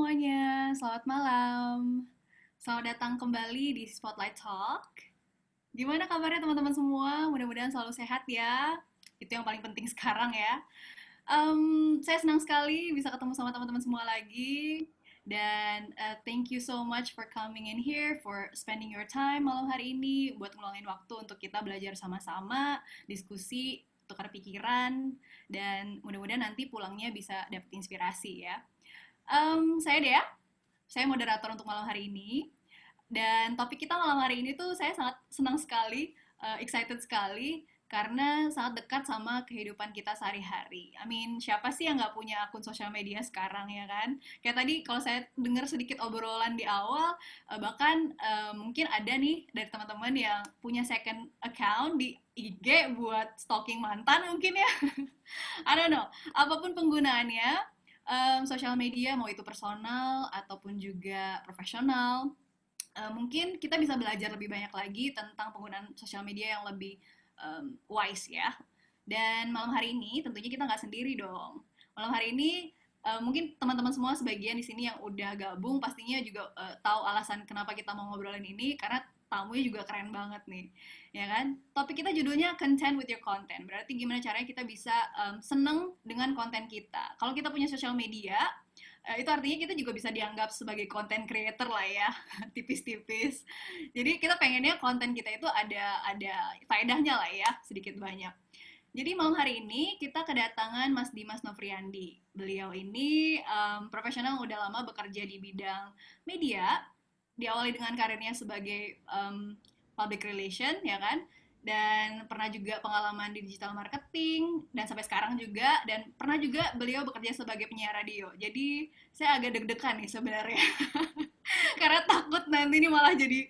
semuanya, selamat malam. Selamat datang kembali di Spotlight Talk. Gimana kabarnya teman-teman semua? Mudah-mudahan selalu sehat ya. Itu yang paling penting sekarang ya. Saya senang sekali bisa ketemu sama teman-teman semua lagi. Dan thank you so much for coming in here, for spending your time malam hari ini, buat ngeluangin waktu untuk kita belajar sama-sama, diskusi, tukar pikiran, dan mudah-mudahan nanti pulangnya bisa dapet inspirasi ya. Saya Dea, saya moderator untuk malam hari ini. Dan topik kita malam hari ini tuh saya sangat senang sekali, excited sekali, karena sangat dekat sama kehidupan kita sehari-hari. Siapa sih yang nggak punya akun sosial media sekarang ya kan? Kayak tadi kalau saya dengar sedikit obrolan di awal, bahkan mungkin ada nih dari teman-teman yang punya second account di IG buat stalking mantan mungkin ya. I don't know. Apapun penggunaannya, sosial media mau itu personal ataupun juga profesional, mungkin kita bisa belajar lebih banyak lagi tentang penggunaan sosial media yang lebih wise ya. Dan malam hari ini tentunya kita nggak sendiri dong. Malam hari ini mungkin teman-teman semua sebagian di sini yang udah gabung pastinya juga tahu alasan kenapa kita mau ngobrolin ini, karena tamunya juga keren banget nih, ya kan? Topik kita judulnya Content with Your Content. Berarti gimana caranya kita bisa seneng dengan konten kita. Kalau kita punya sosial media, itu artinya kita juga bisa dianggap sebagai content creator lah ya, tipis-tipis. Jadi kita pengennya konten kita itu ada faedahnya lah ya, sedikit banyak. Jadi malam hari ini kita kedatangan Mas Dimas Novriandi. Beliau ini profesional udah lama bekerja di bidang media, diawali dengan karirnya sebagai public relation ya kan, dan pernah juga pengalaman di digital marketing dan sampai sekarang juga, dan pernah juga beliau bekerja sebagai penyiar radio. Jadi saya agak deg-degan nih sebenarnya karena takut nanti ini malah jadi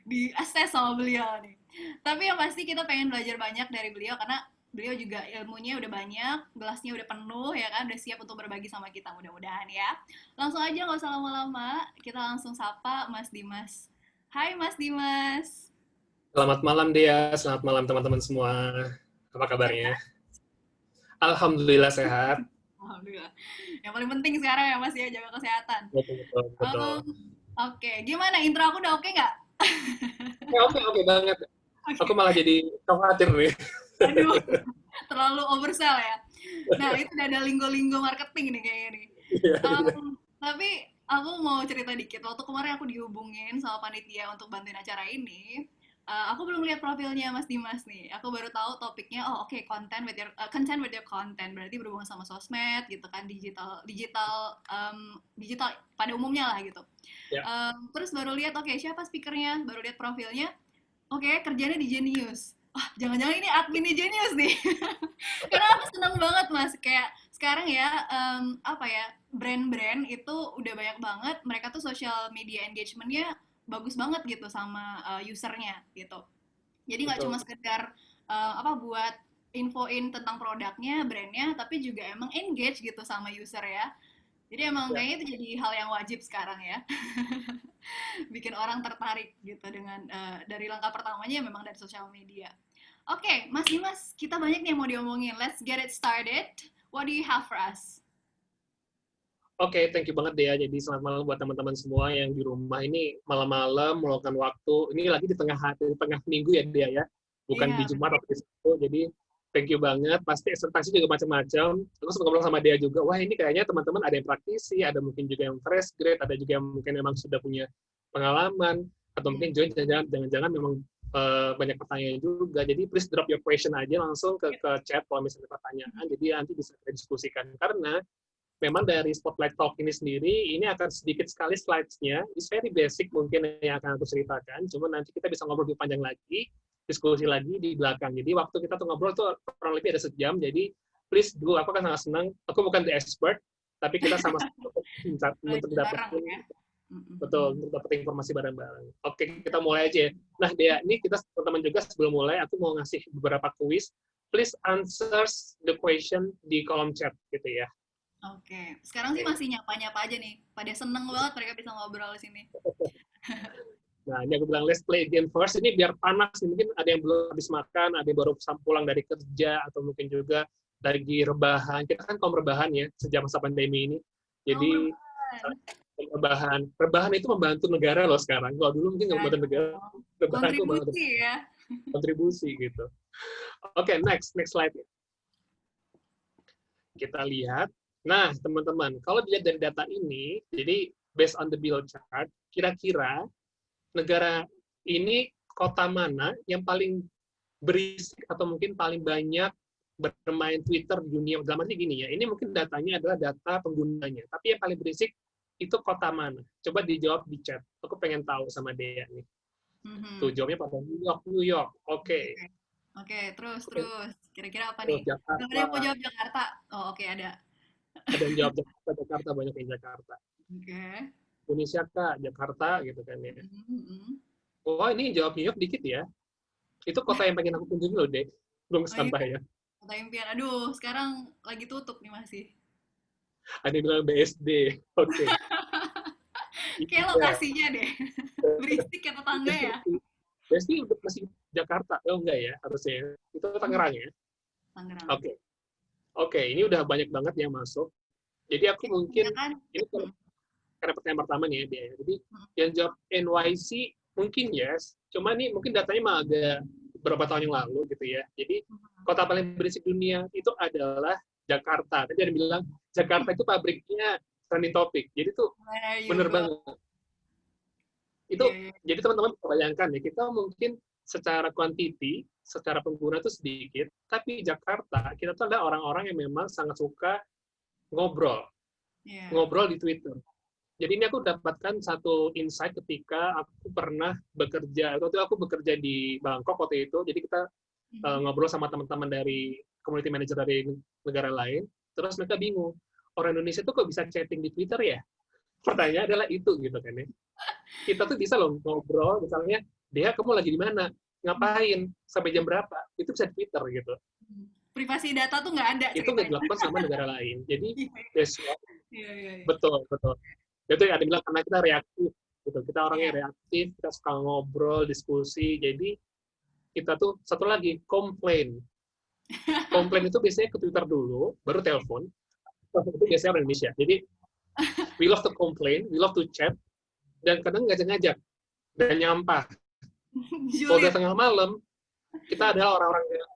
di assess sama beliau nih. Tapi yang pasti kita pengen belajar banyak dari beliau karena beliau juga ilmunya udah banyak, gelasnya udah penuh ya kan, udah siap untuk berbagi sama kita mudah-mudahan ya. Langsung aja nggak usah lama-lama, kita langsung sapa Mas Dimas. Hai Mas Dimas. Selamat malam Dea, selamat malam teman-teman semua. Apa kabarnya? Sehat? Alhamdulillah sehat. Alhamdulillah. Yang paling penting sekarang ya Mas ya, jaga kesehatan. Betul, betul, betul. Um, Oke, gimana intro aku udah oke nggak? Oke banget. Aku Oke. malah jadi khawatir nih. Aduh, terlalu oversell ya. Nah, itu udah ada linggo-linggo marketing nih kayaknya nih. Iya, iya. Tapi aku mau cerita dikit. Waktu kemarin aku dihubungin sama panitia untuk bantuin acara ini, aku belum lihat profilnya Mas Dimas nih. Aku baru tahu topiknya. Oh, oke, content with your content. Berarti berhubungan sama sosmed gitu kan, digital digital digital pada umumnya lah gitu. Ya. Terus baru lihat oke, siapa speakernya, baru lihat profilnya. Oke, kerjanya di Genius. Wah, jangan-jangan ini admin di Genius nih. Karena aku seneng banget Mas, kayak sekarang ya, apa ya, brand-brand itu udah banyak banget, mereka tuh social media engagement-nya bagus banget gitu sama usernya gitu. Jadi nggak cuma Betul. sekedar buat infoin tentang produknya, brandnya, tapi juga emang engage gitu sama user ya. Jadi emang Ya. kayaknya itu jadi hal yang wajib sekarang ya. Bikin orang tertarik gitu dengan dari langkah pertamanya memang dari sosial media. Oke, Mas Dimas, kita banyak nih yang mau diomongin. Let's get it started. What do you have for us? Oke, thank you banget Dea. Jadi selamat malam buat teman-teman semua yang di rumah ini malam-malam meluangkan waktu. Ini lagi di tengah minggu ya Dea ya. Bukan Iya, di benar. Jumat atau di Sabtu. Jadi thank you banget. Pasti ekspektasi juga macam-macam. Aku sempat ngobrol sama Dea juga. Wah, ini kayaknya teman-teman ada yang praktisi, ada mungkin juga yang fresh grade, ada juga yang mungkin memang sudah punya pengalaman, atau mungkin join jangan-jangan memang banyak pertanyaan juga. Jadi please drop your question aja langsung ke chat kalau misalnya ada pertanyaan. Jadi nanti bisa kita diskusikan. Karena memang dari Spotlight Talk ini sendiri, ini akan sedikit sekali slides-nya. It's very basic mungkin yang akan aku ceritakan. Cuma nanti kita bisa ngobrol lebih panjang lagi, diskusi lagi di belakang. Jadi waktu kita tuh ngobrol tuh kurang lebih ada sejam. Jadi please do, aku kan sangat senang. Aku bukan the expert, tapi kita sama-sama untuk Belajar bareng dapetin, ya. betul, untuk dapetin informasi bareng-bareng. Oke, kita mulai aja ya. Nah, Dea, ini kita teman-teman juga sebelum mulai, aku mau ngasih beberapa quiz. Please answer the question di kolom chat gitu ya. Oke, sekarang sih masih nyapa-nyapa aja nih. Pada seneng banget mereka bisa ngobrol di sini. Nah, ini aku bilang, let's play game first. Ini biar panas. Mungkin ada yang belum habis makan, ada yang baru pulang dari kerja, atau mungkin juga lagi rebahan. Kita kan kaum rebahan ya, sejak masa pandemi ini. Kamu Jadi, berapa? Rebahan itu membantu negara loh sekarang. Kalau dulu mungkin nggak membantu negara, rebahan itu membantu Kontribusi ya. kontribusi gitu. Oke, next slide. Kita lihat. Nah, teman-teman, kalau dilihat dari data ini, jadi based on the bill chart, kira-kira negara ini kota mana yang paling berisik atau mungkin paling banyak bermain Twitter di dunia. Dalam arti gini ya, ini mungkin datanya adalah data penggunanya, tapi yang paling berisik itu kota mana? Coba dijawab di chat. Aku pengen tahu sama Dea nih. Tuh, jawabnya pada New York. Oke. Oke, terus. Kira-kira apa Terus nih? Jakarta. Ada yang mau jawab Jakarta? Oh, oke, ada. Ada yang jawab Jakarta, banyak yang Jakarta. Oke. Indonesia Kak, Jakarta gitu kan ya. Oh, ini jawab New York dikit ya. Itu kota yang pengen aku kunjungi loh, Dek. Belum sampai ya. Kota impian. Aduh, sekarang lagi tutup nih masih. Ada yang bilang BSD. Oke. Kayak lokasinya deh. Berisik ya tetangga ya. BSD masih Jakarta. Oh enggak ya, harusnya. Itu Tangerang ya. Tangerang. Oke, ini udah banyak banget yang masuk. Jadi aku mungkin ini karena pertanyaan pertama nih ya, Dea. Jadi yang jawab NYC mungkin yes, cuma nih mungkin datanya mah agak beberapa tahun yang lalu gitu ya. Jadi kota paling berisik dunia itu adalah Jakarta. Tadi ada yang bilang Jakarta itu pabriknya trending topic. Jadi tuh bener banget. Itu jadi teman-teman bayangkan ya, kita mungkin secara quantity, secara pengguna itu sedikit, tapi Jakarta kita tuh adalah orang-orang yang memang sangat suka ngobrol di Twitter. Jadi ini aku dapatkan satu insight ketika aku pernah bekerja, waktu itu aku bekerja di Bangkok waktu itu, jadi kita ngobrol sama teman-teman dari community manager dari negara lain, terus mereka bingung, orang Indonesia tuh kok bisa chatting di Twitter ya? Pertanyaannya adalah itu gitu kan ya. Kita tuh bisa loh ngobrol, misalnya, Dea kamu lagi di mana? Ngapain? Sampai jam berapa? Itu bisa di Twitter gitu. Privasi data tuh nggak ada. Itu nggak dilakukan sama negara lain. Jadi, betul. Itu ada yang bilang karena kita reaktif, gitu. Kita orangnya reaktif, kita suka ngobrol, diskusi. Jadi kita tuh satu lagi komplain. Komplain itu biasanya ke Twitter dulu, baru telepon. Itu biasanya orang Indonesia. Jadi we love to complain, we love to chat, dan kadang ngajak-ngajak dan nyampah. Kalau udah tengah malam, kita adalah orang-orang yang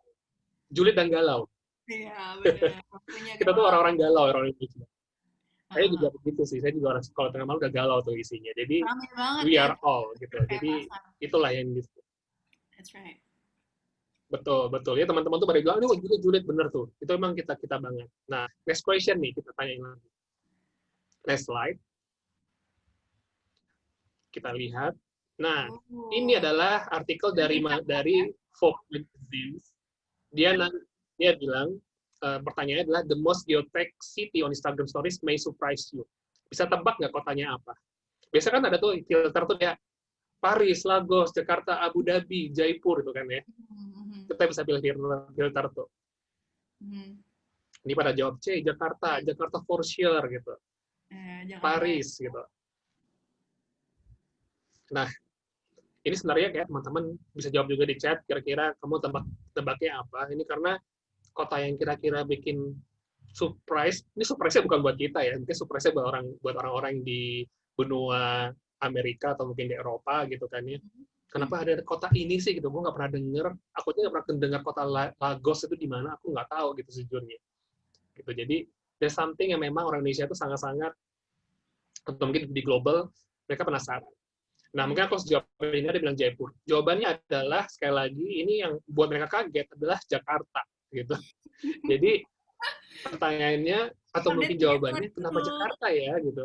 julid dan galau. Iya, benar. Kita tuh orang-orang galau, orang Indonesia. Saya juga begitu sih, saya juga orang kalau tengah malam udah galau tuh isinya. Jadi we are all gitu. Jadi itulah yang disebut. That's right. Betul. Ya teman-teman tuh pada bilang, aduh julid bener tuh. Itu emang kita banget. Nah, next question nih kita tanyain lagi. Next slide. Kita lihat. Nah, ini adalah artikel dari Vogue Magazine. Dia bilang pertanyaannya adalah the most geotech city on Instagram Stories may surprise you. Bisa tebak nggak kotanya apa? Biasanya kan ada tuh filter tuh ya Paris, Lagos, Jakarta, Abu Dhabi, Jaipur itu kan ya. Kita bisa pilih filter tuh. Ini pada jawab C, Jakarta for sure gitu. Paris gitu. Nah, ini sebenarnya kayak teman-teman bisa jawab juga di chat, kira-kira kamu tebaknya apa? Ini karena kota yang kira-kira bikin surprise, ini surprise-nya bukan buat kita ya, mungkin surprise-nya buat orang-orang di benua Amerika atau mungkin di Eropa gitu kan ya. Kenapa ada kota ini sih gitu, gue nggak pernah denger, aku aja nggak pernah dengar kota Lagos itu di mana, aku nggak tahu gitu sejujurnya. Gitu. Jadi, there's something yang memang orang Indonesia itu sangat-sangat, atau mungkin di global, mereka penasaran. Nah, mungkin aku jawab ini ada bilang Jaipur. Jawabannya adalah, sekali lagi, ini yang buat mereka kaget adalah Jakarta. Gitu. Jadi, pertanyaannya, atau mungkin jawabannya, kenapa Jakarta ya? Gitu.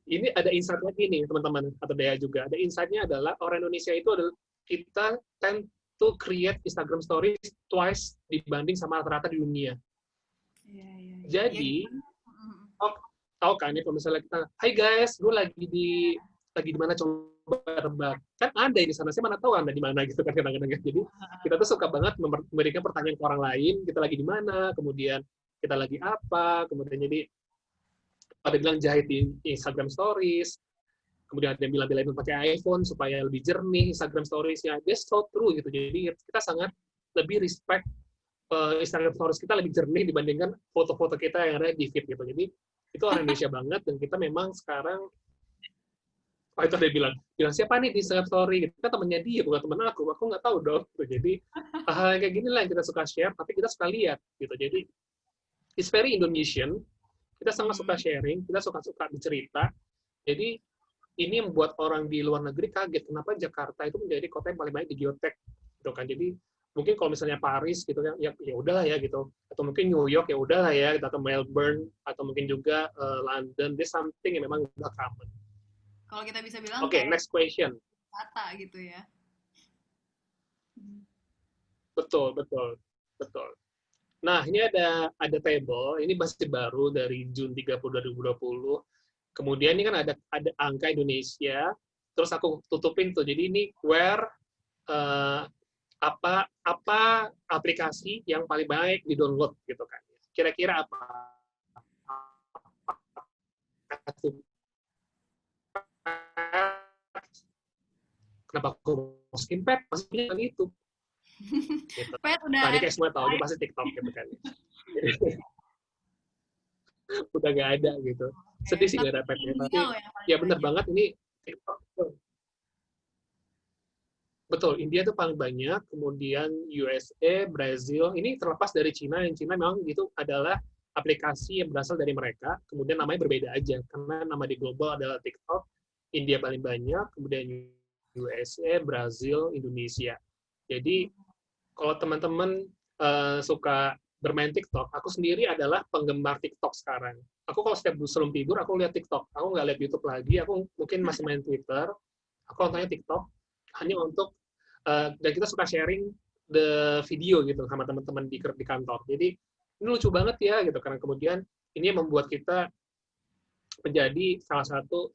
Ini ada insight lagi nih, teman-teman, atau Dea juga. Ada insight-nya adalah, orang Indonesia itu adalah, kita tend to create Instagram stories twice dibanding sama rata-rata di dunia. Jadi, tahu kan ya kalau misalnya kita, hai guys, gue lagi di mana coba tebak. Kan ada di sana, saya mana tahu Anda di mana gitu kan kadang-kadang. Jadi kita tuh suka banget memberikan pertanyaan ke orang lain, kita lagi di mana, kemudian kita lagi apa, kemudian jadi ada bilang jahit di Instagram Stories, kemudian ada yang bilang belain pakai iPhone supaya lebih jernih Instagram Stories-nya. That's so true gitu. Jadi kita sangat lebih respect Instagram Stories kita lebih jernih dibandingkan foto-foto kita yang ada di feed gitu. Jadi itu orang Indonesia banget, dan kita memang sekarang, itu dia bilang siapa nih di Instagram Story? Kita temannya dia, bukan teman aku nggak tahu dong. Jadi hal kayak gini lah yang kita suka share, tapi kita suka lihat gitu. Jadi it's very Indonesian. Kita sangat suka sharing, kita suka bercerita. Jadi ini membuat orang di luar negeri kaget kenapa Jakarta itu menjadi kota yang paling banyak di geotek gitu kan. Jadi mungkin kalau misalnya Paris gitu kan, ya udahlah ya gitu, atau mungkin New York ya udahlah ya gitu, atau Melbourne, atau mungkin juga London, this something yang memang udah common. Kalau kita bisa bilang Oke, next question. Wisata gitu ya. Betul. Nah, ini ada table, ini masih baru dari Juni 30, 2020. Kemudian ini kan ada angka Indonesia, terus aku tutupin tuh. Jadi ini where apa aplikasi yang paling baik di-download gitu kan. Kira-kira apa? Kenapa aku masukin pet? Maksudnya kan itu. Gitu. Pet udah tadi kayak semua tahu, ini pasti TikTok gitu kan. Udah nggak ada gitu. Sedih sih nggak ada petnya. Tapi ya benar banget ini TikTok. Betul, India itu paling banyak, kemudian USA, Brazil, ini terlepas dari Cina, yang Cina memang itu adalah aplikasi yang berasal dari mereka, kemudian namanya berbeda aja, karena nama di global adalah TikTok, India paling banyak, kemudian USA, Brazil, Indonesia. Jadi, kalau teman-teman suka bermain TikTok, aku sendiri adalah penggemar TikTok sekarang. Aku kalau setiap sebelum tidur, aku lihat TikTok. Aku nggak lihat YouTube lagi, aku mungkin masih main Twitter, aku nontonnya TikTok, hanya untuk dan kita suka sharing the video gitu sama teman-teman di kantor. Jadi ini lucu banget ya gitu, karena kemudian ini membuat kita menjadi salah satu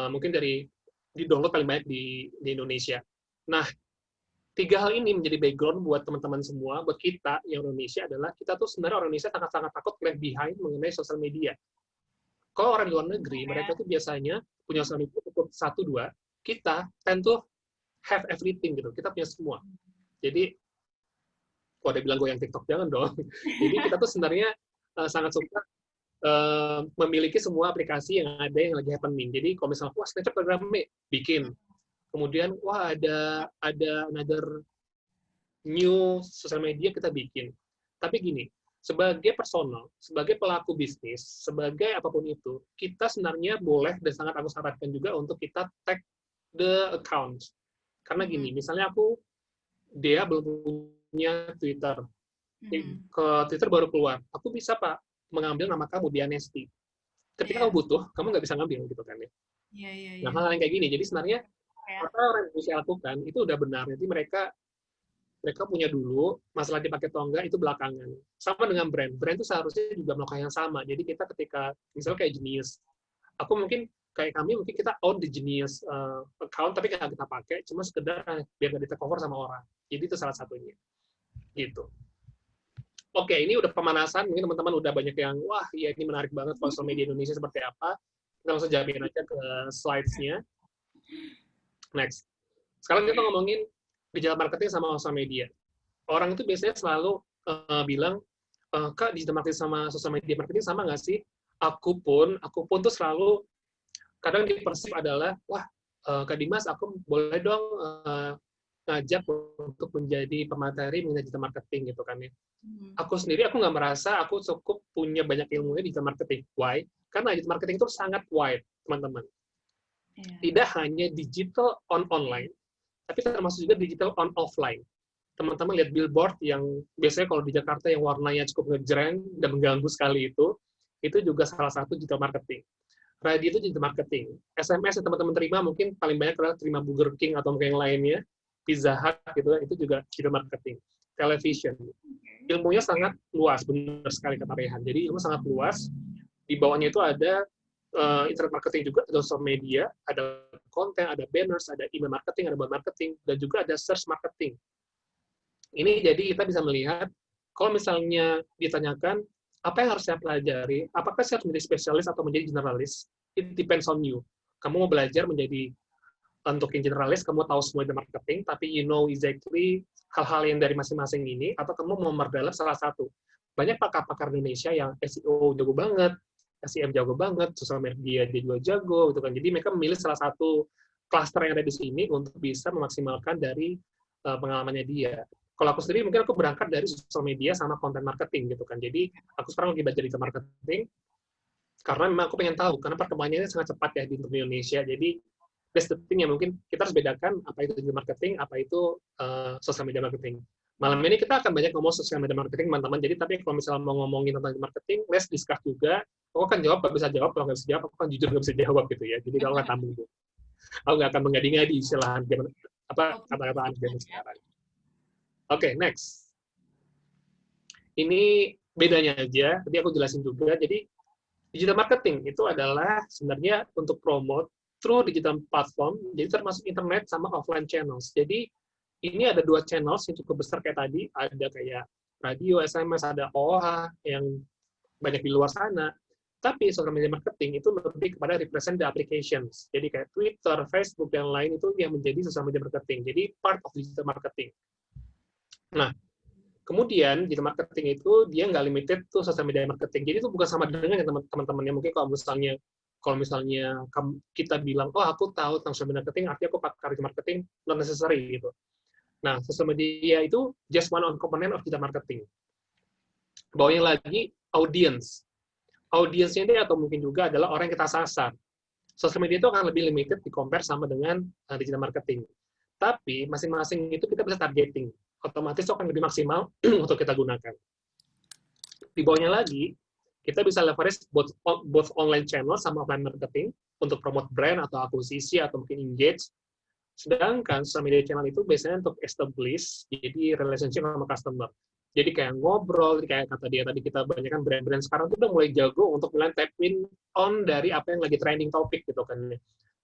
mungkin dari di download paling banyak di Indonesia. Nah, 3 hal ini menjadi background buat teman-teman semua, buat kita yang Indonesia adalah kita tuh sebenarnya orang Indonesia sangat-sangat takut left behind mengenai sosial media. Kalau orang di luar negeri, mereka tuh biasanya punya sosial media cukup 1-2, kita tend to have everything gitu, kita punya semua. Jadi, kalau ada bilang goyang TikTok, jangan dong. Jadi kita tuh sebenarnya sangat suka memiliki semua aplikasi yang ada yang lagi happening. Jadi kalau misalnya, wah Snapchat rame, bikin. Kemudian, wah ada another new social media, kita bikin. Tapi gini, sebagai personal, sebagai pelaku bisnis, sebagai apapun itu, kita sebenarnya boleh dan sangat aku sarankan juga untuk kita tag the account. Karena gini, misalnya dia belum punya Twitter, ke Twitter baru keluar, aku bisa Pak mengambil nama kamu di Anesti. Ketika kamu butuh, kamu nggak bisa ngambil gitu kan ya. Nah, hal yang kayak gini, jadi sebenarnya apa orang Indonesia lakukan itu udah benar. Jadi mereka punya dulu, masalah dipakai atau enggak itu belakangan. Sama dengan brand itu seharusnya juga melakukan yang sama. Jadi kita ketika misalnya kayak Genius, aku mungkin kayak kami mungkin kita own the Genius account, tapi nggak kita pakai, cuma sekedar biar nggak di-take over sama orang. Jadi itu salah satunya. Gitu. Oke, ini udah pemanasan, mungkin teman-teman udah banyak yang, wah ya ini menarik banget sosial media Indonesia seperti apa. Kita langsung jambin aja ke slides-nya. Next. Sekarang kita ngomongin digital marketing sama sosial media. Orang itu biasanya selalu bilang, Kak, digital marketing sama sosial media marketing sama nggak sih? Aku pun tuh selalu kadang dipersif adalah, wah, Kak Dimas, aku boleh dong ngajak untuk menjadi pemateri mengenai digital marketing gitu kan ya. Aku sendiri, aku nggak merasa aku cukup punya banyak ilmunya di digital marketing. Why? Karena digital marketing itu sangat wide, teman-teman. Tidak hanya digital on online, tapi termasuk juga digital on offline. Teman-teman lihat billboard yang biasanya kalau di Jakarta yang warnanya cukup ngejreng dan mengganggu sekali itu juga salah satu digital marketing. Radio itu digital marketing. SMS yang teman-teman terima mungkin paling banyak adalah terima Burger King atau mungkin yang lainnya, Pizza Hut gitu, itu juga digital marketing. Television. Ilmunya sangat luas, benar sekali kata Rehan. Jadi ilmu sangat luas. Di bawahnya itu ada internet marketing juga, ada social media, ada konten, ada banners, ada email marketing, ada web marketing, dan juga ada search marketing. Ini jadi kita bisa melihat, kalau misalnya ditanyakan, apa yang harus saya pelajari? Apakah saya harus menjadi spesialis atau menjadi generalis? It depends on you. Kamu mau belajar menjadi untuk yang generalis, kamu tahu semua di marketing, tapi you know exactly hal-hal yang dari masing-masing ini, atau kamu mau memperdalam salah satu. Banyak pakar-pakar Indonesia yang SEO jago banget, SEM jago banget, sosial media dia juga jago, gitu kan. Jadi mereka memilih salah satu klaster yang ada di sini untuk bisa memaksimalkan dari pengalamannya dia. Kalau aku sendiri, mungkin aku berangkat dari sosial media sama konten marketing, gitu kan. Jadi, aku sekarang lagi belajar digital marketing, karena memang aku pengen tahu, karena perkembangannya sangat cepat ya di Indonesia. Jadi, that's the thing yang mungkin kita harus bedakan apa itu digital marketing, apa itu social media marketing. Malam ini kita akan banyak ngomong social media marketing, teman-teman. Jadi, tapi kalau misalnya mau ngomongin tentang marketing, let's discuss juga. Aku kan jawab, nggak bisa jawab. Kalau nggak bisa jawab, aku kan jujur nggak bisa jawab gitu ya. Jadi, kalau nggak tamu gitu. Aku nggak akan mengadi-ngadi istilah kata-kata anak zaman sekarang. Oke, next. Ini bedanya aja, tadi aku jelasin juga. Jadi, digital marketing itu adalah sebenarnya untuk promote through digital platform, jadi termasuk internet sama offline channels. Jadi, ini ada 2 channels yang cukup besar kayak tadi, ada kayak radio, SMS, ada OOH yang banyak di luar sana. Tapi social media marketing itu lebih kepada represent the applications. Jadi kayak Twitter, Facebook, dan lain itu yang menjadi social media marketing. Jadi part of digital marketing. Nah, kemudian digital marketing itu dia nggak limited tuh social media marketing. Jadi itu bukan sama dengan teman-teman yang mungkin kalau misalnya kita bilang, oh aku tahu tentang social media marketing, artinya aku pakar digital marketing, not necessary gitu. Nah, social media itu just one component of digital marketing. Bawahnya lagi audience. Audiensnya ini atau mungkin juga adalah orang yang kita sasar. Social media itu akan lebih limited di-compare sama dengan digital marketing. Tapi masing-masing itu kita bisa targeting. Otomatis itu akan lebih maksimal untuk kita gunakan. Di bawahnya lagi, kita bisa leverage both online channel sama offline marketing untuk promote brand atau akuisisi atau mungkin engage. Sedangkan social media channel itu biasanya untuk establish, jadi relationship sama customer. Jadi kayak ngobrol, kayak kata dia tadi, kita banyak kan brand-brand sekarang tuh udah mulai jago untuk mulai tap in on dari apa yang lagi trending topik gitu kan.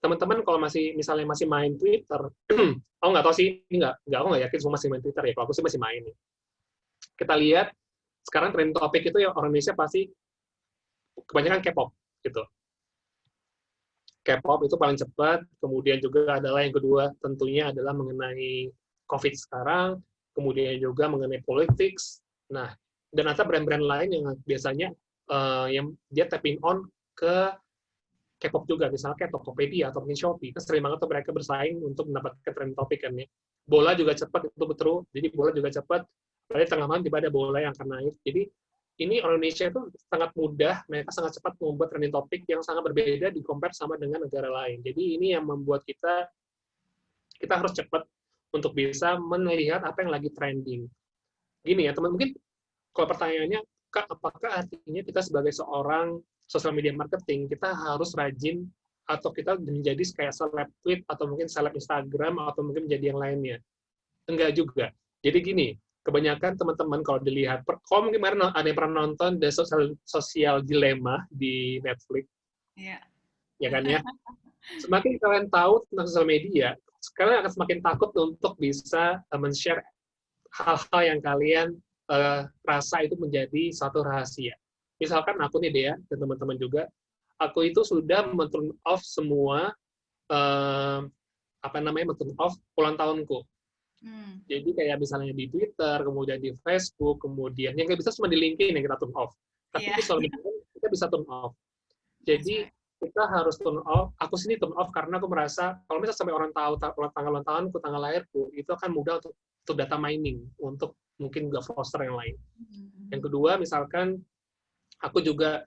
Teman-teman kalau misalnya masih main Twitter, aku nggak tahu sih, ini aku nggak yakin semua masih main Twitter ya, kalau aku sih masih main nih. Kita lihat, sekarang trending topik itu yang orang Indonesia pasti kebanyakan K-pop gitu. K-pop itu paling cepat, kemudian juga adalah yang kedua tentunya adalah mengenai COVID sekarang, kemudian juga mengenai politics. Nah, dan ada brand-brand lain yang biasanya yang dia tapping on ke K-pop juga, misalnya kayak Tokopedia atau mungkin Shopee. Kan sering banget tuh mereka bersaing untuk mendapatkan trend topik kan ya. Bola juga cepat, itu betul. Jadi bola juga cepat. Pada tengah malam tiba ada bola yang akan naik. Jadi ini orang Indonesia itu sangat mudah, mereka sangat cepat membuat trending topik yang sangat berbeda di compare sama dengan negara lain. Jadi ini yang membuat kita harus cepat untuk bisa melihat apa yang lagi trending. Gini ya, teman, mungkin kalau pertanyaannya, Kak, apakah artinya kita sebagai seorang social media marketing, kita harus rajin atau kita menjadi kayak seleb tweet atau mungkin seleb Instagram atau mungkin menjadi yang lainnya? Enggak juga. Jadi gini, kebanyakan teman-teman kalau dilihat, kalau mungkin kemarin ada yang pernah nonton The Social Dilemma di Netflix, ya kan ya? Semakin kalian tahu tentang sosial media, kalian akan semakin takut untuk bisa men-share hal-hal yang kalian rasa itu menjadi suatu rahasia. Misalkan aku nih Dea, dan teman-teman juga, aku itu sudah men-turn off semua, men-turn off ulang tahunku. Jadi kayak misalnya di Twitter, kemudian di Facebook, kemudian yang nggak bisa cuma di LinkedIn yang kita turn off. Tapi di social media kita bisa turn off. Jadi kita harus turn off. Aku sini turn off karena aku merasa kalau misalnya sampai orang tahu tanggal ulang tahunku, tanggal lahirku, itu akan mudah untuk data mining, untuk mungkin juga foster yang lain. Yang kedua, misalkan aku juga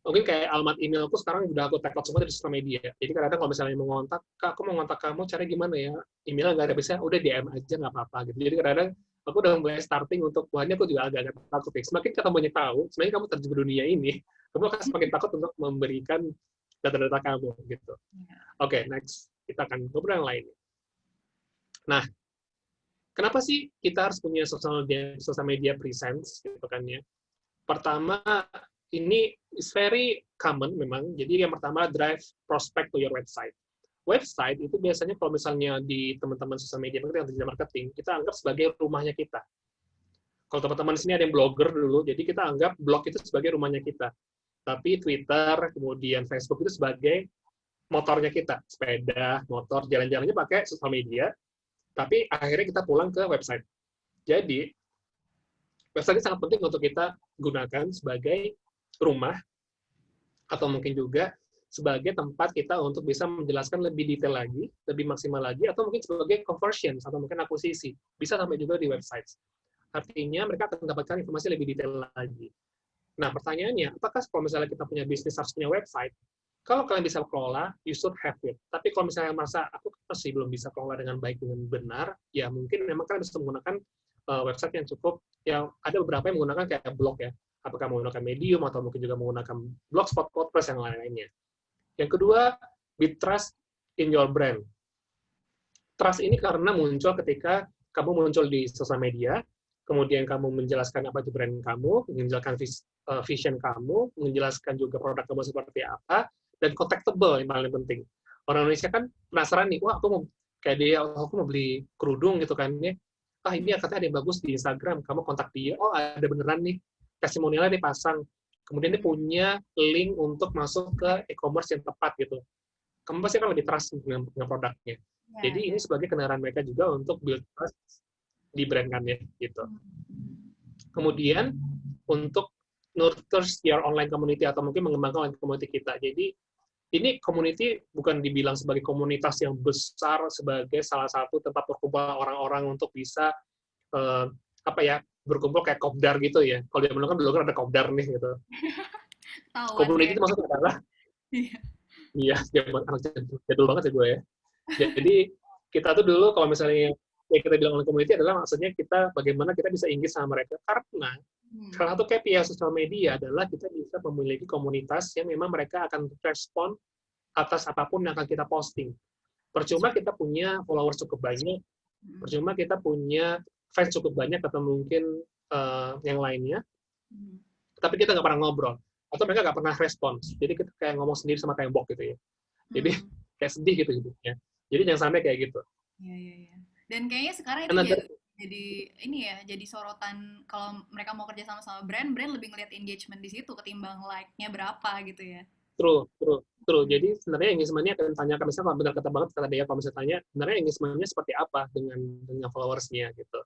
mungkin kayak alamat emailku sekarang udah aku tag out semua dari sosial media. Jadi kadang-kadang kalau misalnya mau ngontak, Kak, aku mau ngontak kamu, caranya gimana ya? Emailnya nggak ada, bisa udah DM aja, nggak apa-apa gitu. Jadi kadang-kadang aku udah mulai starting untuk, wah ini aku juga agak-agak takut. Semakin kita banyak tahu, semakin kamu terjun ke dunia ini, kamu akan semakin takut untuk memberikan data-data kamu gitu. Oke, next. Kita akan ngobrol yang lain. Nah, kenapa sih kita harus punya social media presence gitu kan ya? Pertama, ini is very common memang. Jadi yang pertama, drive prospect to your website. Website itu biasanya kalau misalnya di teman-teman sosial media marketing atau digital marketing, kita anggap sebagai rumahnya kita. Kalau teman-teman di sini ada yang blogger dulu, jadi kita anggap blog itu sebagai rumahnya kita. Tapi Twitter, kemudian Facebook itu sebagai motornya kita, sepeda, motor, jalan-jalannya pakai sosial media, tapi akhirnya kita pulang ke website. Jadi, website ini sangat penting untuk kita gunakan sebagai rumah, atau mungkin juga sebagai tempat kita untuk bisa menjelaskan lebih detail lagi, lebih maksimal lagi, atau mungkin sebagai conversion, atau mungkin akuisisi. Bisa sampai juga di website. Artinya mereka akan mendapatkan informasi lebih detail lagi. Nah, pertanyaannya, apakah kalau misalnya kita punya bisnis harus punya website? Kalau kalian bisa kelola, you should have it. Tapi kalau misalnya merasa, aku masih belum bisa kelola dengan baik, dengan benar, ya mungkin memang kalian bisa menggunakan website yang cukup, yang ada beberapa yang menggunakan kayak blog ya. Apakah menggunakan Medium, atau mungkin juga menggunakan Blogspot, WordPress, yang lain-lainnya. Yang kedua, be trust in your brand. Trust ini karena muncul ketika kamu muncul di sosial media, kemudian kamu menjelaskan apa itu brand kamu, menjelaskan vision kamu, menjelaskan juga produk kamu seperti apa, dan contactable yang paling penting. Orang Indonesia kan penasaran nih, wah aku mau kayak dia, aku mau beli kerudung gitu kan, ya. Ini katanya ada yang bagus di Instagram, kamu kontak dia, oh ada beneran nih, testimonialnya dipasang, kemudian dia punya link untuk masuk ke e-commerce yang tepat gitu. Kamu pasti akan lebih trust dengan produknya. Jadi ini sebagai kendaraan mereka juga untuk build trust di brand kan ya, gitu. Kemudian untuk nurture your online community, atau mungkin mengembangkan online community kita. Jadi ini community bukan dibilang sebagai komunitas yang besar, sebagai salah satu tempat berkumpul orang-orang untuk bisa berkumpul kayak kopdar gitu ya. Kalau di kan dulu kan ada kopdar nih gitu. Community itu maksudnya adalah iya, anak jadul banget ya gue ya. Jadi kita tuh dulu kalau misalnya yang kita bilang online community adalah maksudnya kita bagaimana kita bisa engage sama mereka, karena salah satu KPI sosial media adalah kita bisa memiliki komunitas yang memang mereka akan respon atas apapun yang akan kita posting. Percuma kita punya followers cukup banyak, percuma kita punya fans cukup banyak, atau mungkin yang lainnya, tapi kita nggak pernah ngobrol, atau mereka nggak pernah respons. Jadi kita kayak ngomong sendiri sama tembok gitu ya. Jadi kayak sedih gitu hidupnya. Jadi jangan sampai kayak gitu. Iya. Dan kayaknya sekarang itu jadi ini ya, jadi sorotan kalau mereka mau kerja sama brand lebih ngelihat engagement di situ ketimbang like-nya berapa gitu ya. True. Jadi sebenarnya engagement-nya akan tanyakan, misalnya kalau benar kata banget kata dia, kalau misalnya tanya, sebenarnya engagement-nya seperti apa dengan followers-nya gitu.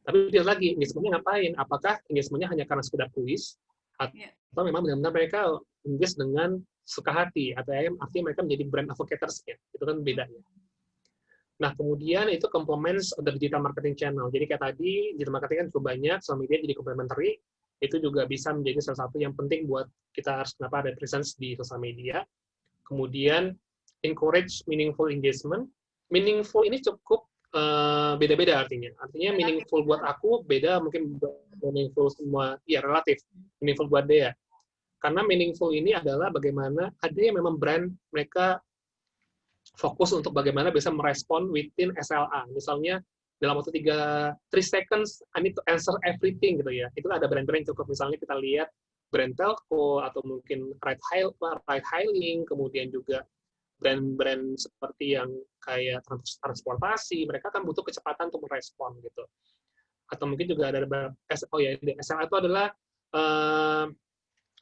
Tapi dia lagi, engagement-nya ngapain? Apakah engagement-nya hanya karena sekedar kuis, atau memang benar-benar mereka engage dengan suka hati, atau artinya mereka menjadi brand advocates-nya. Itu kan bedanya. Nah, kemudian itu complements the digital marketing channel. Jadi kayak tadi, digital marketing kan cukup banyak, social media jadi complementary, itu juga bisa menjadi salah satu yang penting buat kita harus kenapa ada presence di sosial media. Kemudian, encourage meaningful engagement. Meaningful ini cukup beda-beda artinya. Artinya meaningful buat aku beda, mungkin meaningful semua, ya relatif. Meaningful buat dia. Karena meaningful ini adalah bagaimana ada yang memang brand mereka fokus untuk bagaimana bisa merespon within SLA. Misalnya, dalam waktu 3 seconds, I need to answer everything gitu ya. Itu ada brand-brand cukup. Misalnya kita lihat brand telco, atau mungkin ride hailing, kemudian juga brand-brand seperti yang kayak transportasi, mereka kan butuh kecepatan untuk merespon gitu. Atau mungkin juga ada SLA itu adalah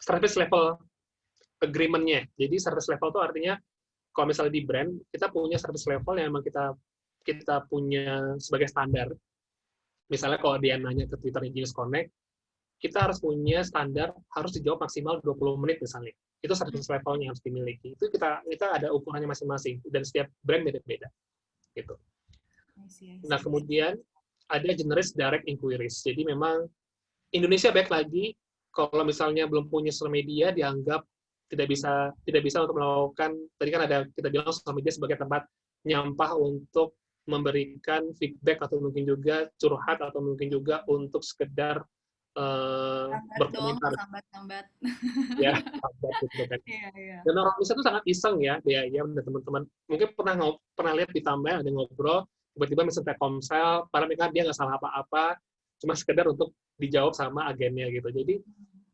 service level agreement-nya. Jadi service level itu artinya kalau misalnya di brand, kita punya service level yang memang kita punya sebagai standar. Misalnya kalau dia nanya ke Twitter Genius Connect, kita harus punya standar, harus dijawab maksimal 20 menit misalnya. Itu service levelnya yang harus dimiliki. Itu kita ada ukurannya masing-masing, dan setiap brand beda-beda. Gitu. Nah, kemudian ada generate direct inquiries. Jadi memang Indonesia baik lagi, kalau misalnya belum punya social media, dianggap tidak bisa untuk melakukan, tadi kan ada kita bilang sosial media sebagai tempat nyampah untuk memberikan feedback, atau mungkin juga curhat, atau mungkin juga untuk sekedar berkomentar. Sambat. Ya, sambat gitu kan. Dan orang Indonesia itu sangat iseng ya, dan teman-teman. Mungkin pernah lihat di timeline ada ngobrol, tiba-tiba misalnya Telkomsel, padahal dia nggak salah apa-apa, cuma sekedar untuk dijawab sama agennya gitu. Jadi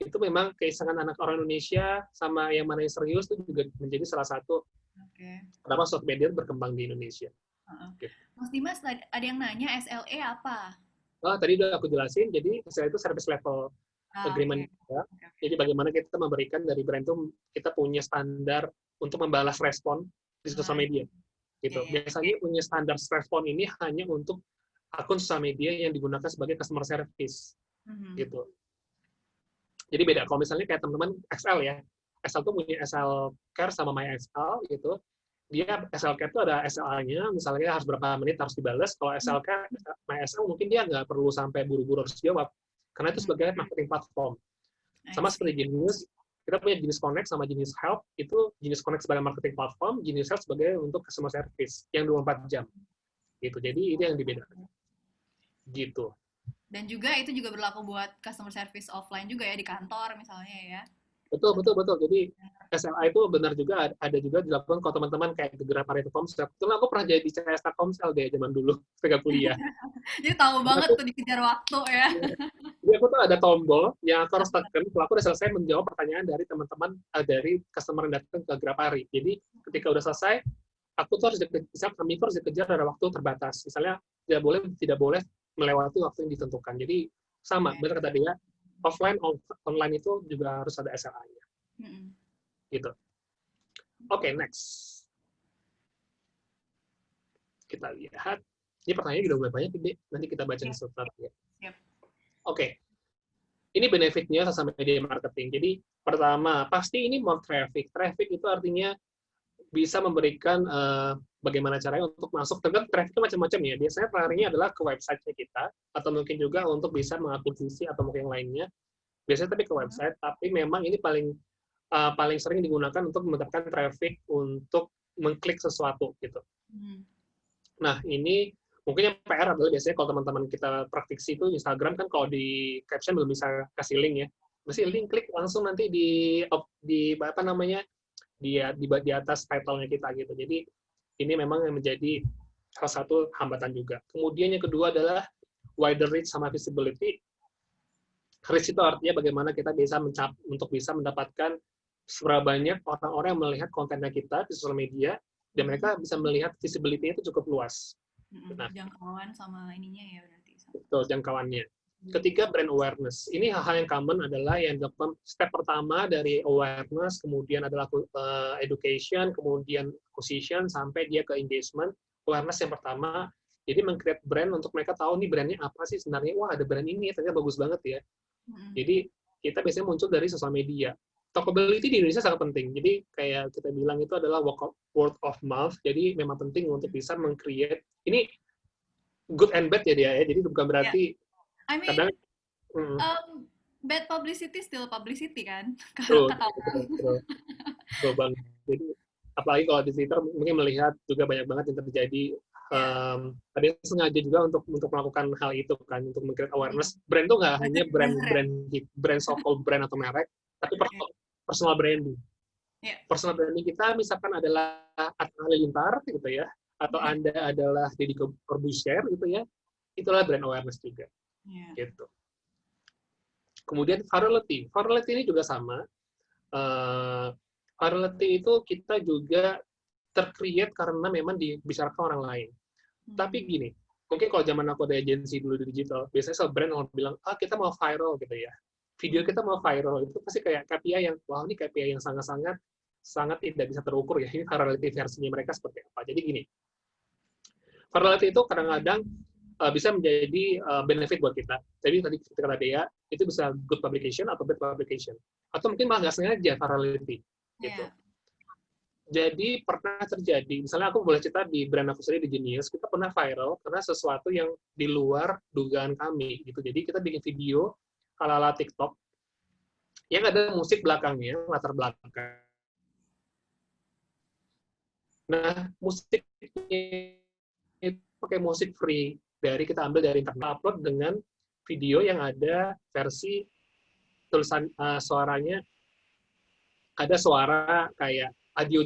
itu memang keisengan anak orang Indonesia sama yang mana yang serius itu juga menjadi salah satu kenapa sosial media berkembang di Indonesia. Gitu. Mas Dimas, ada yang nanya SLA apa? Tadi udah aku jelasin, jadi SLA itu service level agreement kita. Jadi bagaimana kita memberikan dari brand itu kita punya standar untuk membalas respon di sosial media. Gitu. Biasanya punya standar respon ini hanya untuk akun sosial media yang digunakan sebagai customer service. Gitu. Jadi beda. Kalau misalnya kayak teman-teman XL ya, XL tuh punya XL Care sama MyXL gitu. Dia SL Care itu ada SLA-nya, misalnya harus berapa menit harus dibalas. Kalau SL Care, MyXL mungkin dia nggak perlu sampai buru-buru harus jawab, karena itu sebagai marketing platform. Sama seperti Genius, kita punya Genius Connect sama Genius Help, itu Genius Connect sebagai marketing platform, Genius Help sebagai untuk customer service, yang 24 jam. Gitu. Jadi ini yang dibedakan. Gitu. Dan juga itu juga berlaku buat customer service offline juga ya, di kantor misalnya ya. Betul. Jadi SLA itu benar juga, ada juga dilakukan kalau teman-teman kayak gerak Pareto Komsel. Kebetulan aku pernah jadi CSA Komsel deh zaman dulu, ketika kuliah. Jadi tahu banget tuh dikejar waktu ya. Jadi aku tuh ada tombol yang aku harus tekan kalau aku udah selesai menjawab pertanyaan dari teman-teman, dari customer yang datang ke Grapari. Jadi ketika udah selesai, aku tuh harus dikejar, kami tuh harus dikejar ada waktu terbatas. Misalnya tidak boleh melewati waktu yang ditentukan. Jadi sama, benar kata dia, offline, online itu juga harus ada SLA-nya. Gitu. Oke, next. Kita lihat. Ini pertanyaannya udah mulai banyak, nanti kita baca satu-satu ya. Oke. Ini benefitnya sosial media marketing. Jadi, pertama, pasti ini more traffic. Traffic itu artinya bisa memberikan bagaimana caranya untuk masuk. Tergantung traffic itu macam-macam ya. Biasanya larinya adalah ke website kita, atau mungkin juga untuk bisa mengakuisisi atau mungkin yang lainnya. Biasanya tapi ke website, tapi memang ini paling sering digunakan untuk mendapatkan traffic untuk mengklik sesuatu gitu. Nah, ini mungkin yang PR adalah biasanya kalau teman-teman kita praktisi itu Instagram kan kalau di caption belum bisa kasih link ya. Mesti link klik langsung nanti di apa namanya? di atas title-nya kita gitu. Jadi ini memang yang menjadi salah satu hambatan juga. Kemudian yang kedua adalah wider reach sama visibility. Reach itu artinya bagaimana kita bisa untuk bisa mendapatkan seberapa banyak orang-orang yang melihat kontennya kita di sosial media, dan mereka bisa melihat visibility-nya itu cukup luas. Nah, jangkauan sama ininya ya berarti. Betul, jangkauannya. Ketiga, brand awareness. Ini hal-hal yang common adalah yang dilakukan step pertama dari awareness, kemudian adalah education, kemudian acquisition, sampai dia ke engagement. Awareness yang pertama, jadi meng-create brand untuk mereka tahu nih brandnya apa sih sebenarnya. Wah, ada brand ini, ternyata bagus banget ya. Jadi kita biasanya muncul dari sosial media. Talkability di Indonesia sangat penting. Jadi kayak kita bilang itu adalah word of mouth. Jadi memang penting untuk bisa meng-create. Ini good and bad ya dia ya. Jadi bukan berarti kadang bad publicity still publicity kan. Betul banget. Jadi apalagi kalau di Twitter mungkin melihat juga banyak banget yang terjadi. Ada yang sengaja juga untuk melakukan hal itu kan, untuk meng-create awareness. Brand itu nggak hanya brand so-called brand atau merek, tapi personal branding. Personal branding kita misalkan adalah Atta Halilintar gitu ya, atau Anda adalah Deddy Corbuzier gitu ya, itulah brand awareness juga. Gitu. Kemudian virality. Virality ini juga sama. Virality itu kita juga tercreate karena memang dibicarakan orang lain. Tapi gini, mungkin kalau zaman aku ada agensi dulu di digital, biasanya brand orang bilang, kita mau viral gitu ya. Video kita mau viral, itu pasti kayak KPI yang, wah ini KPI yang sangat tidak bisa terukur ya. Ini virality versinya mereka seperti apa. Jadi gini, virality itu kadang-kadang bisa menjadi benefit buat kita. Jadi tadi ketika kata Dea, itu bisa good publication atau bad publication. Atau mungkin malah nggak sengaja virality. Gitu. Jadi pernah terjadi, misalnya aku boleh cerita di brand aku sendiri di Genius, kita pernah viral karena sesuatu yang di luar dugaan kami. Gitu. Jadi kita bikin video ala-ala TikTok yang ada musik belakangnya, latar belakang. Nah, musiknya itu pakai musik free. Kita ambil dari internet, upload dengan video yang ada versi tulisan suaranya, ada suara kayak audio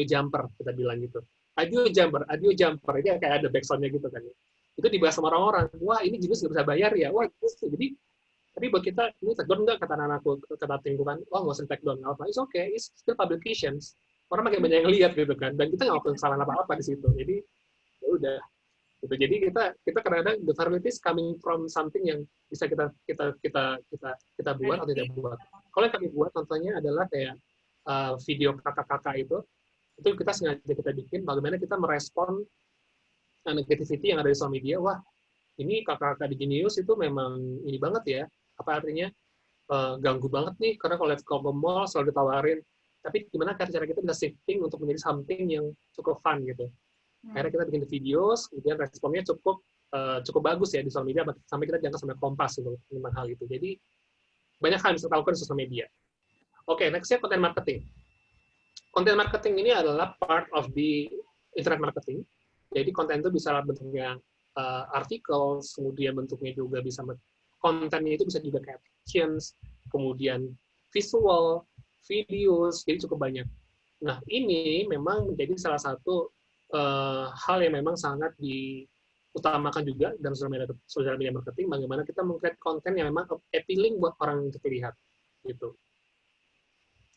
jumper, kita bilang gitu. Audio jumper, ini kayak ada backsound-nya gitu kan. Itu dibahas sama orang-orang, wah ini jenis nggak bisa bayar ya, wah jadi, tapi buat kita, ini take down nggak, kata anakku, kata timku kan, wah nggak usah take down, it's okay, it's still publications. Orang makin banyak yang lihat gitu kan, dan kita nggak melakukan kesalahan apa-apa di situ, jadi ya udah. Gitu. Jadi kita kadang-kadang the virality is coming from something yang bisa kita buat atau tidak buat. Kalau yang kami buat contohnya adalah kayak video kakak-kakak itu kita sengaja kita bikin bagaimana kita merespon negativity yang ada di social media. Wah, ini kakak-kakak di Genius itu memang ini banget ya. Apa artinya? Ganggu banget nih, karena kalau lihat ke mall selalu ditawarin. Tapi gimana cara kita bisa shifting untuk menjadi something yang cukup fun gitu. Akhirnya kita bikin video, kemudian responnya cukup bagus ya di sosial media, sampai kita diangkat sampai Kompas gitu, tentang hal itu. Jadi banyak hal yang bisa kita lakukan di sosial media. Oke, nextnya content marketing. Content marketing ini adalah part of the internet marketing. Jadi konten itu bisa bentuknya artikel, kemudian bentuknya juga bisa kontennya itu bisa juga captions, kemudian visual, videos, jadi cukup banyak. Nah, ini memang menjadi salah satu hal yang memang sangat diutamakan juga dalam social media marketing, bagaimana kita meng-create konten yang memang appealing buat orang untuk dilihat. Gitu.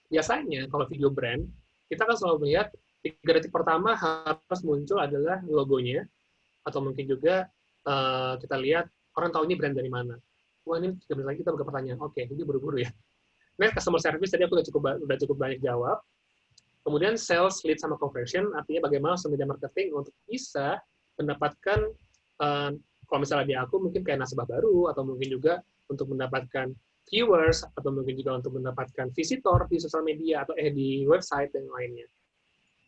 Biasanya, kalau video brand, kita kan selalu melihat 3 detik pertama harus muncul adalah logonya, atau mungkin juga kita lihat orang tahu ini brand dari mana. Wah, ini 3 menit lagi kita buka pertanyaan. Oke, ini buru-buru ya. Next, customer service tadi aku udah cukup banyak jawab. Kemudian sales, lead, sama conversion, artinya bagaimana social media marketing untuk bisa mendapatkan, kalau misalnya di aku mungkin kayak nasabah baru, atau mungkin juga untuk mendapatkan viewers, atau mungkin juga untuk mendapatkan visitor di sosial media, atau di website, dan lainnya.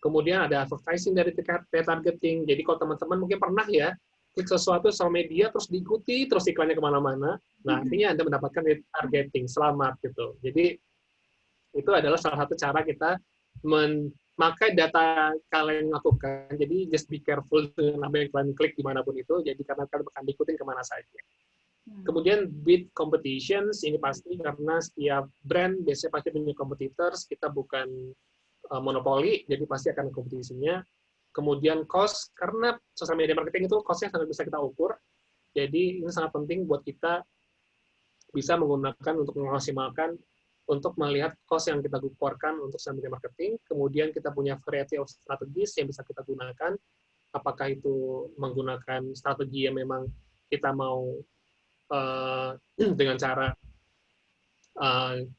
Kemudian ada advertising dari retargeting. Jadi kalau teman-teman mungkin pernah ya, klik sesuatu sosial media, terus diikuti, terus iklannya kemana-mana. Nah, artinya Anda mendapatkan retargeting, selamat gitu. Jadi, itu adalah salah satu cara kita memakai data kalian lakukan. Jadi, just be careful dengan apa yang kalian klik dimanapun itu, jadi karena kalian akan diikutin kemana saja. Kemudian, bid competitions, ini pasti karena setiap brand biasanya pasti punya competitors, kita bukan monopoli, jadi pasti akan kompetisinya. Kemudian cost, karena sosial media marketing itu cost-nya sangat bisa kita ukur, jadi ini sangat penting buat kita bisa menggunakan untuk memaksimalkan, untuk melihat cost yang kita keluarkan untuk sosial media marketing, kemudian kita punya variety of strategies yang bisa kita gunakan, apakah itu menggunakan strategi yang memang kita mau dengan cara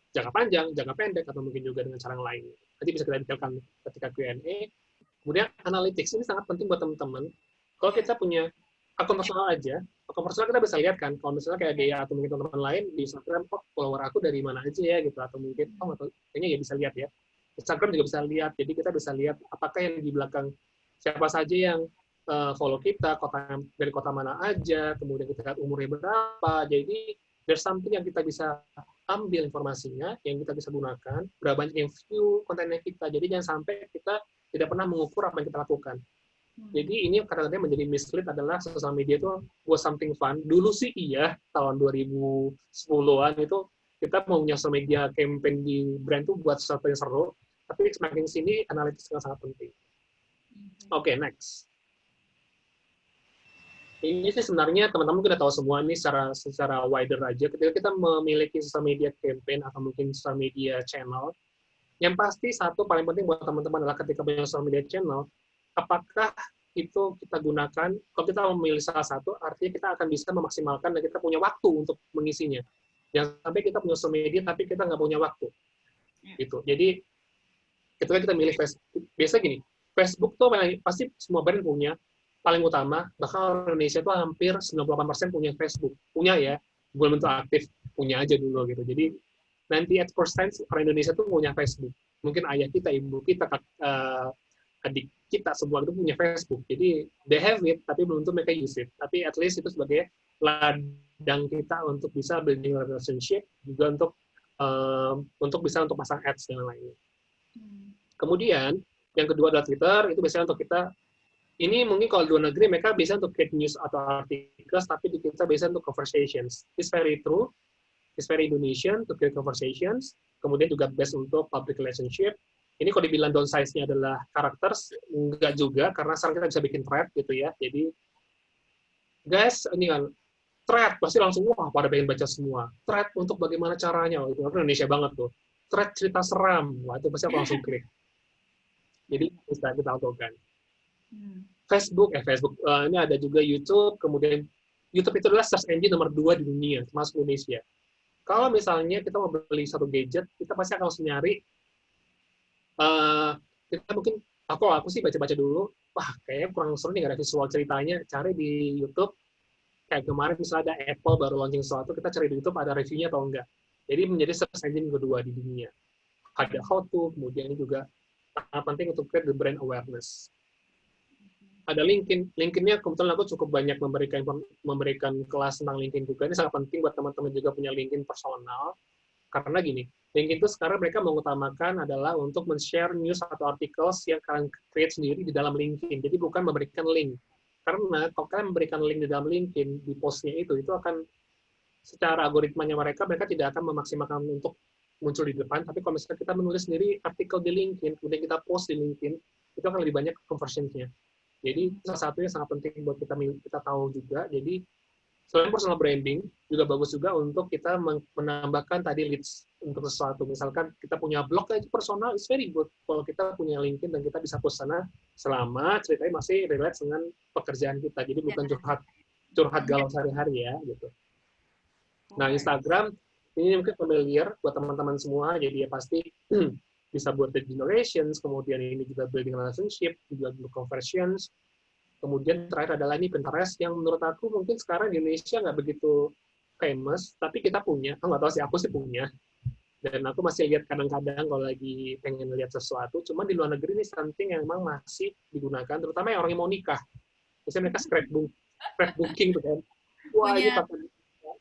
jangka panjang, jangka pendek, atau mungkin juga dengan cara lain. Nanti bisa kita detailkan ketika Q&A. Kemudian analytics ini sangat penting buat teman-teman. Kalau kita punya akun personal aja, akun personal kita bisa lihat kan, kalau misalnya kayak dia atau mungkin teman-teman lain di Instagram, kok follower aku dari mana aja ya gitu, atau mungkin kayaknya ya bisa lihat ya. Instagram juga bisa lihat, jadi kita bisa lihat apakah yang di belakang siapa saja yang follow kita, dari kota mana aja, kemudian kita lihat umurnya berapa. Jadi there's something yang kita bisa ambil informasinya, yang kita bisa gunakan, berapa banyak yang view kontennya kita. Jadi jangan sampai kita tidak pernah mengukur apa yang kita lakukan. Jadi ini kadang-kadang menjadi mislead adalah sosial media itu was something fun. Dulu sih iya, tahun 2010-an itu kita mau punya social media campaign di brand itu buat sesuatu yang seru, tapi semakin sini analitis sangat penting. Oke, next. Ini sih sebenarnya teman-teman kita tahu semua ini secara wider aja. Ketika kita memiliki social media campaign atau mungkin social media channel, yang pasti satu paling penting buat teman-teman adalah ketika punya social media channel, apakah itu kita gunakan, kalau kita memilih salah satu, artinya kita akan bisa memaksimalkan dan kita punya waktu untuk mengisinya. Jangan sampai kita punya social media, tapi kita nggak punya waktu. Gitu. Jadi, ketika kita milih Facebook, biasa gini, Facebook tuh pasti semua brand punya, paling utama, bahkan orang Indonesia tuh hampir 98% punya Facebook. Punya ya, belum tentu aktif, punya aja dulu gitu. Jadi, 98% orang Indonesia tuh punya Facebook. Mungkin ayah kita, ibu kita, adik kita semua itu punya Facebook. Jadi they have it, tapi belum tentu mereka use it. Tapi at least itu sebagai ladang kita untuk bisa building relationship, juga untuk bisa untuk pasang ads dan lainnya. Kemudian yang kedua adalah Twitter. Itu biasanya untuk kita. Ini mungkin kalau di luar negeri mereka bisa untuk create news atau artikel, tapi di kita bisa untuk conversations. It's very true. It's very Indonesian to create conversations. Kemudian juga best untuk public relationship. Ini kalau dibilang downsize-nya adalah characters, enggak juga, karena sekarang kita bisa bikin thread gitu ya. Jadi, guys, ini kan, thread, pasti langsung, wah, pada pengen baca semua. Thread untuk bagaimana caranya, itu Indonesia banget tuh. Thread cerita seram, wah, itu pasti aku langsung klik. Jadi, bisa kita lakukan. Facebook, ini ada juga YouTube, kemudian YouTube itu adalah search engine nomor 2 di dunia, termasuk Indonesia. Kalau misalnya kita mau beli satu gadget, kita pasti akan langsung nyari, kita mungkin, aku sih baca-baca dulu, wah kayaknya kurang seru nih, nggak ada visual ceritanya, cari di YouTube, kayak kemarin misalnya ada Apple baru launching sesuatu, kita cari di YouTube ada reviewnya atau enggak. Jadi menjadi search engine kedua di dunia. Ada how to, kemudian ini juga sangat penting untuk create the brand awareness. Ada LinkedIn. LinkedIn-nya kebetulan aku cukup banyak memberikan kelas tentang LinkedIn juga. Ini sangat penting buat teman-teman juga punya LinkedIn personal. Karena gini, LinkedIn itu sekarang mereka mengutamakan adalah untuk men-share news atau articles yang kalian create sendiri di dalam LinkedIn. Jadi bukan memberikan link. Karena kalau kalian memberikan link di dalam LinkedIn, di postnya itu akan secara algoritmanya mereka tidak akan memaksimalkan untuk muncul di depan. Tapi kalau misalnya kita menulis sendiri artikel di LinkedIn, kemudian kita post di LinkedIn, itu akan lebih banyak conversion-nya. Jadi salah satunya sangat penting buat kita tahu juga. Jadi selain personal branding, juga bagus juga untuk kita menambahkan tadi leads untuk sesuatu. Misalkan kita punya blog aja personal, it's very good kalau kita punya LinkedIn dan kita bisa post sana selama ceritanya masih relate dengan pekerjaan kita. Jadi bukan curhat galau sehari-hari ya gitu. Nah, Instagram ini mungkin familiar buat teman-teman semua, jadi ya pasti bisa buat lead generations, kemudian ini juga building relationship, juga conversions. Kemudian terakhir adalah ini Pinterest yang menurut aku mungkin sekarang di Indonesia nggak begitu famous, tapi kita punya. Aku nggak tahu sih, aku sih punya. Dan aku masih lihat kadang-kadang kalau lagi pengen lihat sesuatu. Cuma di luar negeri ini something yang memang masih digunakan, terutama yang orang yang mau nikah. Misalnya mereka scrapbooking tuh kan. Wah, ini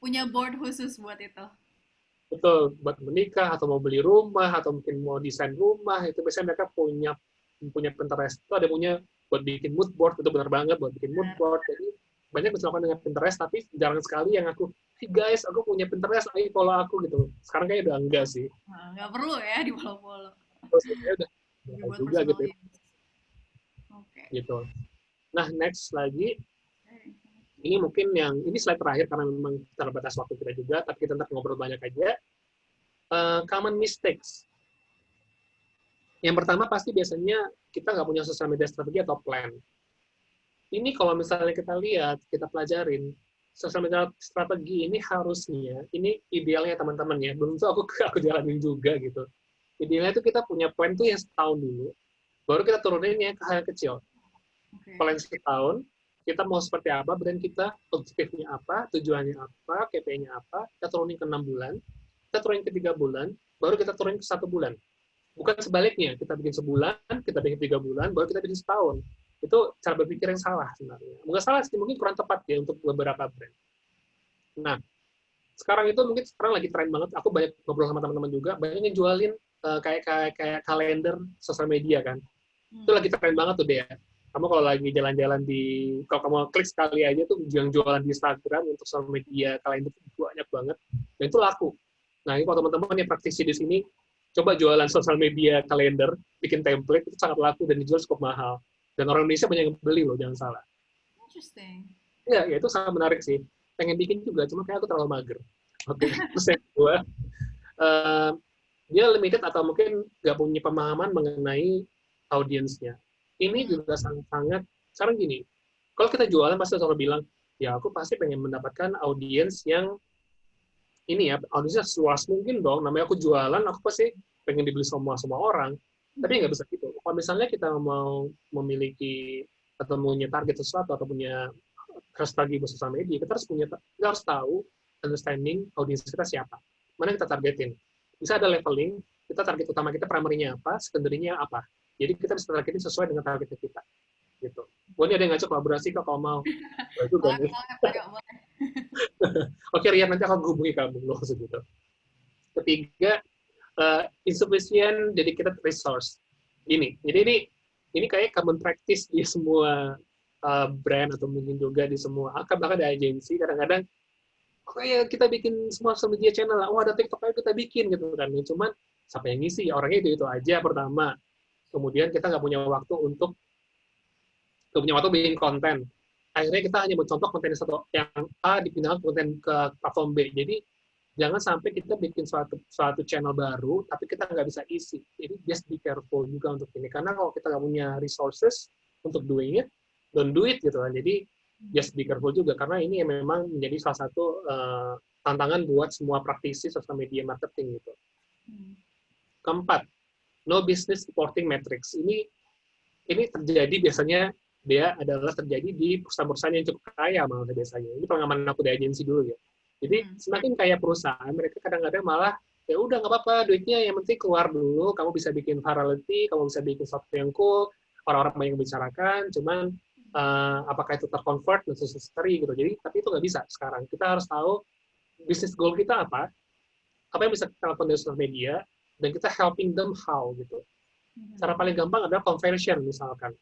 punya board khusus buat itu. Betul, buat menikah atau mau beli rumah atau mungkin mau desain rumah, itu biasanya mereka punya Pinterest. Itu ada punya buat bikin mood board, itu benar banget buat bikin mood board. Jadi banyak bisa lakukan dengan Pinterest, tapi jarang sekali yang aku, hey guys, aku punya Pinterest, ayo follow aku gitu. Sekarang kayaknya udah enggak sih. Nggak perlu ya di follow-follow. Terus kayaknya udah Buat juga gitu. Okay. Gitu. Nah, next lagi, ini mungkin ini slide terakhir karena memang terbatas waktu kita juga, tapi kita tetap ngobrol banyak aja. Common mistakes. Yang pertama pasti biasanya kita nggak punya sosial media strategi atau plan. Ini kalau misalnya kita lihat, kita pelajarin, sosial media strategi ini harusnya, ini idealnya teman-teman ya, belum tuh aku jalanin juga gitu. Idealnya itu kita punya plan tuh yang setahun dulu, baru kita turunin yang ke hal kecil. Plan setahun, kita mau seperti apa, brand kita, objektifnya apa, tujuannya apa, KPI-nya apa, kita turunin ke 6 bulan, kita turunin ke 3 bulan, baru kita turunin ke 1 bulan. Bukan sebaliknya, kita bikin sebulan, kita bikin 3 bulan, baru kita bikin setahun. Itu cara berpikir yang salah sebenarnya. Bukan salah sih, mungkin kurang tepat ya untuk beberapa brand. Nah, sekarang itu mungkin sekarang lagi tren banget. Aku banyak ngobrol sama teman-teman juga, banyak yang jualin kayak kalender sosial media kan. Itu lagi tren banget tuh deh. Kamu kalau lagi jalan-jalan kalau kamu klik sekali aja tuh yang jualan di Instagram untuk sosial media kalender itu banyak banget. Dan itu laku. Nah, ini kalau teman-teman yang praktisi di sini, coba jualan sosial media kalender, bikin template, itu sangat laku dan dijual cukup mahal. Dan orang Indonesia banyak yang beli loh, jangan salah. Interesting. Ya itu sangat menarik sih. Pengen bikin juga, cuma kayak aku terlalu mager. Oke, terus yang kedua, dia limited atau mungkin nggak punya pemahaman mengenai audiensnya. Ini juga sangat-sangat, sekarang gini, kalau kita jualan pasti selalu bilang, ya aku pasti pengen mendapatkan audiens yang ini ya, audiensnya seluas mungkin dong, namanya aku jualan, aku pasti pengen dibeli semua orang, tapi nggak bisa gitu. Kalau misalnya kita mau memiliki atau punya target sesuatu atau punya strategi sosial media, kita harus tahu understanding audiens kita siapa, mana kita targetin. Bisa ada leveling, kita target utama kita primary-nya apa, secondary-nya apa. Jadi kita bisa targetin sesuai dengan target kita. Gitu. Ini ada yang ngajak kolaborasi kalau mau. Oke, Rian, nanti aku hubungi kamu loh segitu. Ketiga, insufficient dedicated resource. Jadi ini kayak common practice di semua brand atau mungkin juga di semua bahkan ada agensi kadang-kadang kayak kita bikin semua social media channel, ada TikTok ayo kita bikin gitu kan. Cuman siapa yang ngisi? Orangnya itu aja pertama. Kemudian kita nggak punya waktu bikin konten. Akhirnya kita hanya mencontoh konten yang A dipindah konten ke platform B. Jadi jangan sampai kita bikin suatu channel baru, tapi kita nggak bisa isi. Jadi just be careful juga untuk ini. Karena kalau kita nggak punya resources untuk doing it, don't do it gitu kan. Jadi just be careful juga karena ini memang menjadi salah satu tantangan buat semua praktisi sosial media marketing gitu. Keempat, no business reporting metrics. Ini terjadi biasanya dia adalah terjadi di perusahaan-perusahaan yang cukup kaya malah biasanya. Ini pengalaman aku di agensi dulu ya. Jadi semakin kaya perusahaan, mereka kadang-kadang malah ya udah nggak apa-apa duitnya yang penting keluar dulu. Kamu bisa bikin virality, kamu bisa bikin sesuatu yang cool, orang-orang banyak membicarakan. Cuman apakah itu terconvert necessary gitu. Jadi tapi itu nggak bisa sekarang. Kita harus tahu bisnis goal kita apa yang bisa kita lakukan di sosial media, dan kita helping them how gitu. Cara paling gampang adalah conversion misalkan.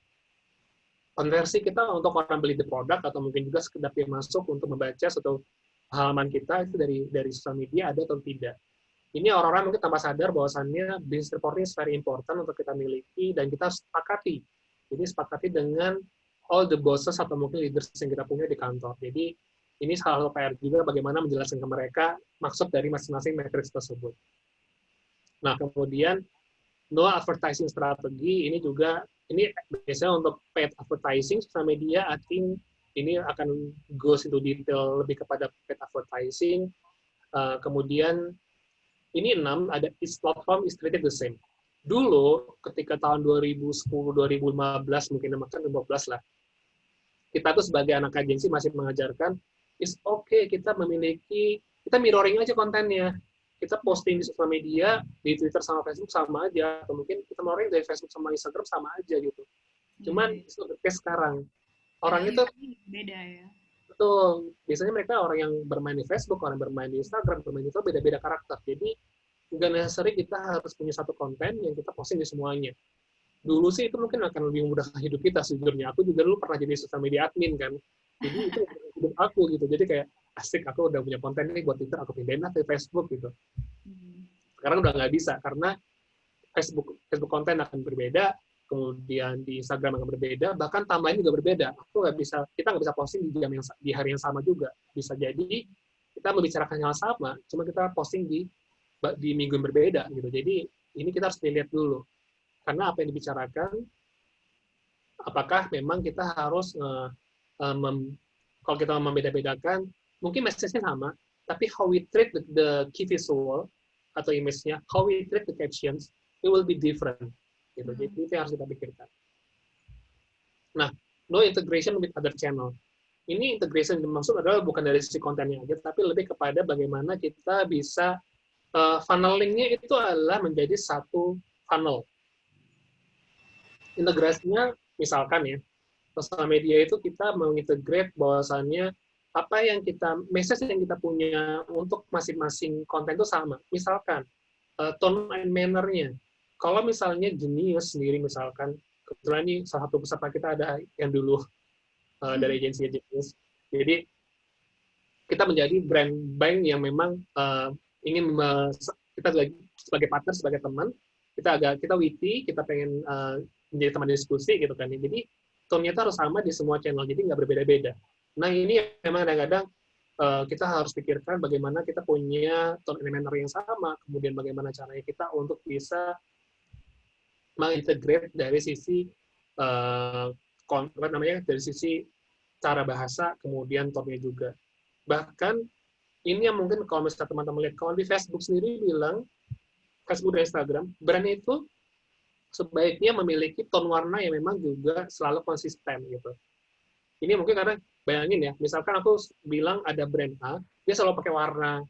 Konversi kita untuk orang beli the product atau mungkin juga sekedar dia masuk untuk membaca suatu halaman kita itu dari sosial media ada atau tidak. Ini orang-orang mungkin tanpa sadar bahwasannya business reporting is very important untuk kita miliki dan kita sepakati. Jadi sepakati dengan all the bosses atau mungkin leaders yang kita punya di kantor. Jadi ini salah satu PR juga bagaimana menjelaskan ke mereka maksud dari masing-masing matrix tersebut. Nah, kemudian no advertising strategi ini biasanya untuk paid advertising sosial media. I think ini akan goes into detail lebih kepada paid advertising. Kemudian ini 6 ada each platform is treated the same. Dulu ketika tahun 2010 2015 mungkin bahkan 2015 lah, kita tuh sebagai anak agensi masih mengajarkan is okay kita mirroring aja kontennya. Kita posting di sosial media, di Twitter sama Facebook sama aja, atau mungkin kita mirroring dari Facebook sama Instagram sama aja gitu. Cuman itu sekarang orang itu beda ya. Betul. Biasanya mereka orang yang bermain di Facebook, orang yang bermain di Instagram, bermain di Twitter beda-beda karakter. Jadi nggak necessary kita harus punya satu konten yang kita posting di semuanya. Dulu sih itu mungkin akan lebih memudahkan hidup kita sejujurnya. Aku juga dulu pernah jadi social media admin kan. Jadi itu hidup aku gitu. Jadi kayak asik aku udah punya konten nih buat Twitter, aku pindahin ke Facebook gitu. Sekarang udah nggak bisa karena Facebook konten akan berbeda, kemudian di Instagram akan berbeda, bahkan timeline juga berbeda. Kita nggak bisa posting di hari yang sama juga. Bisa jadi kita membicarakan hal sama, cuma kita posting di minggu yang berbeda gitu. Jadi ini kita harus dilihat dulu. Karena apa yang dibicarakan, apakah memang kita harus kalau kita membeda-bedakan, mungkin message-nya sama, tapi how we treat the key visual atau image-nya, how we treat the captions, it will be different. Gitu. Jadi itu yang harus kita pikirkan. Nah, no integration with other channel. Ini integration yang dimaksud adalah bukan dari sisi kontennya aja, tapi lebih kepada bagaimana kita bisa funneling-nya itu adalah menjadi satu funnel. Integrasinya misalkan ya, sosial media itu kita mengintegrate bahwasannya message yang kita punya untuk masing-masing konten itu sama. Misalkan tone and manner-nya. Kalau misalnya Genius sendiri misalkan, kebetulan ini salah satu peserta kita ada yang dulu dari agensi Genius. Jadi kita menjadi brand bank yang memang ingin kita sebagai partner, sebagai teman, kita witty, kita pengen menjadi teman diskusi gitu kan. Jadi tone-nya itu harus sama di semua channel, jadi nggak berbeda-beda. Nah ini memang kadang-kadang kita harus pikirkan bagaimana kita punya tone and manner yang sama, kemudian bagaimana caranya kita untuk bisa mengintegrate dari sisi dari sisi cara bahasa, kemudian tone-nya juga. Bahkan ini yang mungkin kalau misalnya teman-teman lihat, kalau di Facebook sendiri bilang, Facebook dan Instagram, brand itu sebaiknya memiliki tone warna yang memang juga selalu konsisten gitu. Ini mungkin karena bayangin ya, misalkan aku bilang ada brand A, dia selalu pakai warna,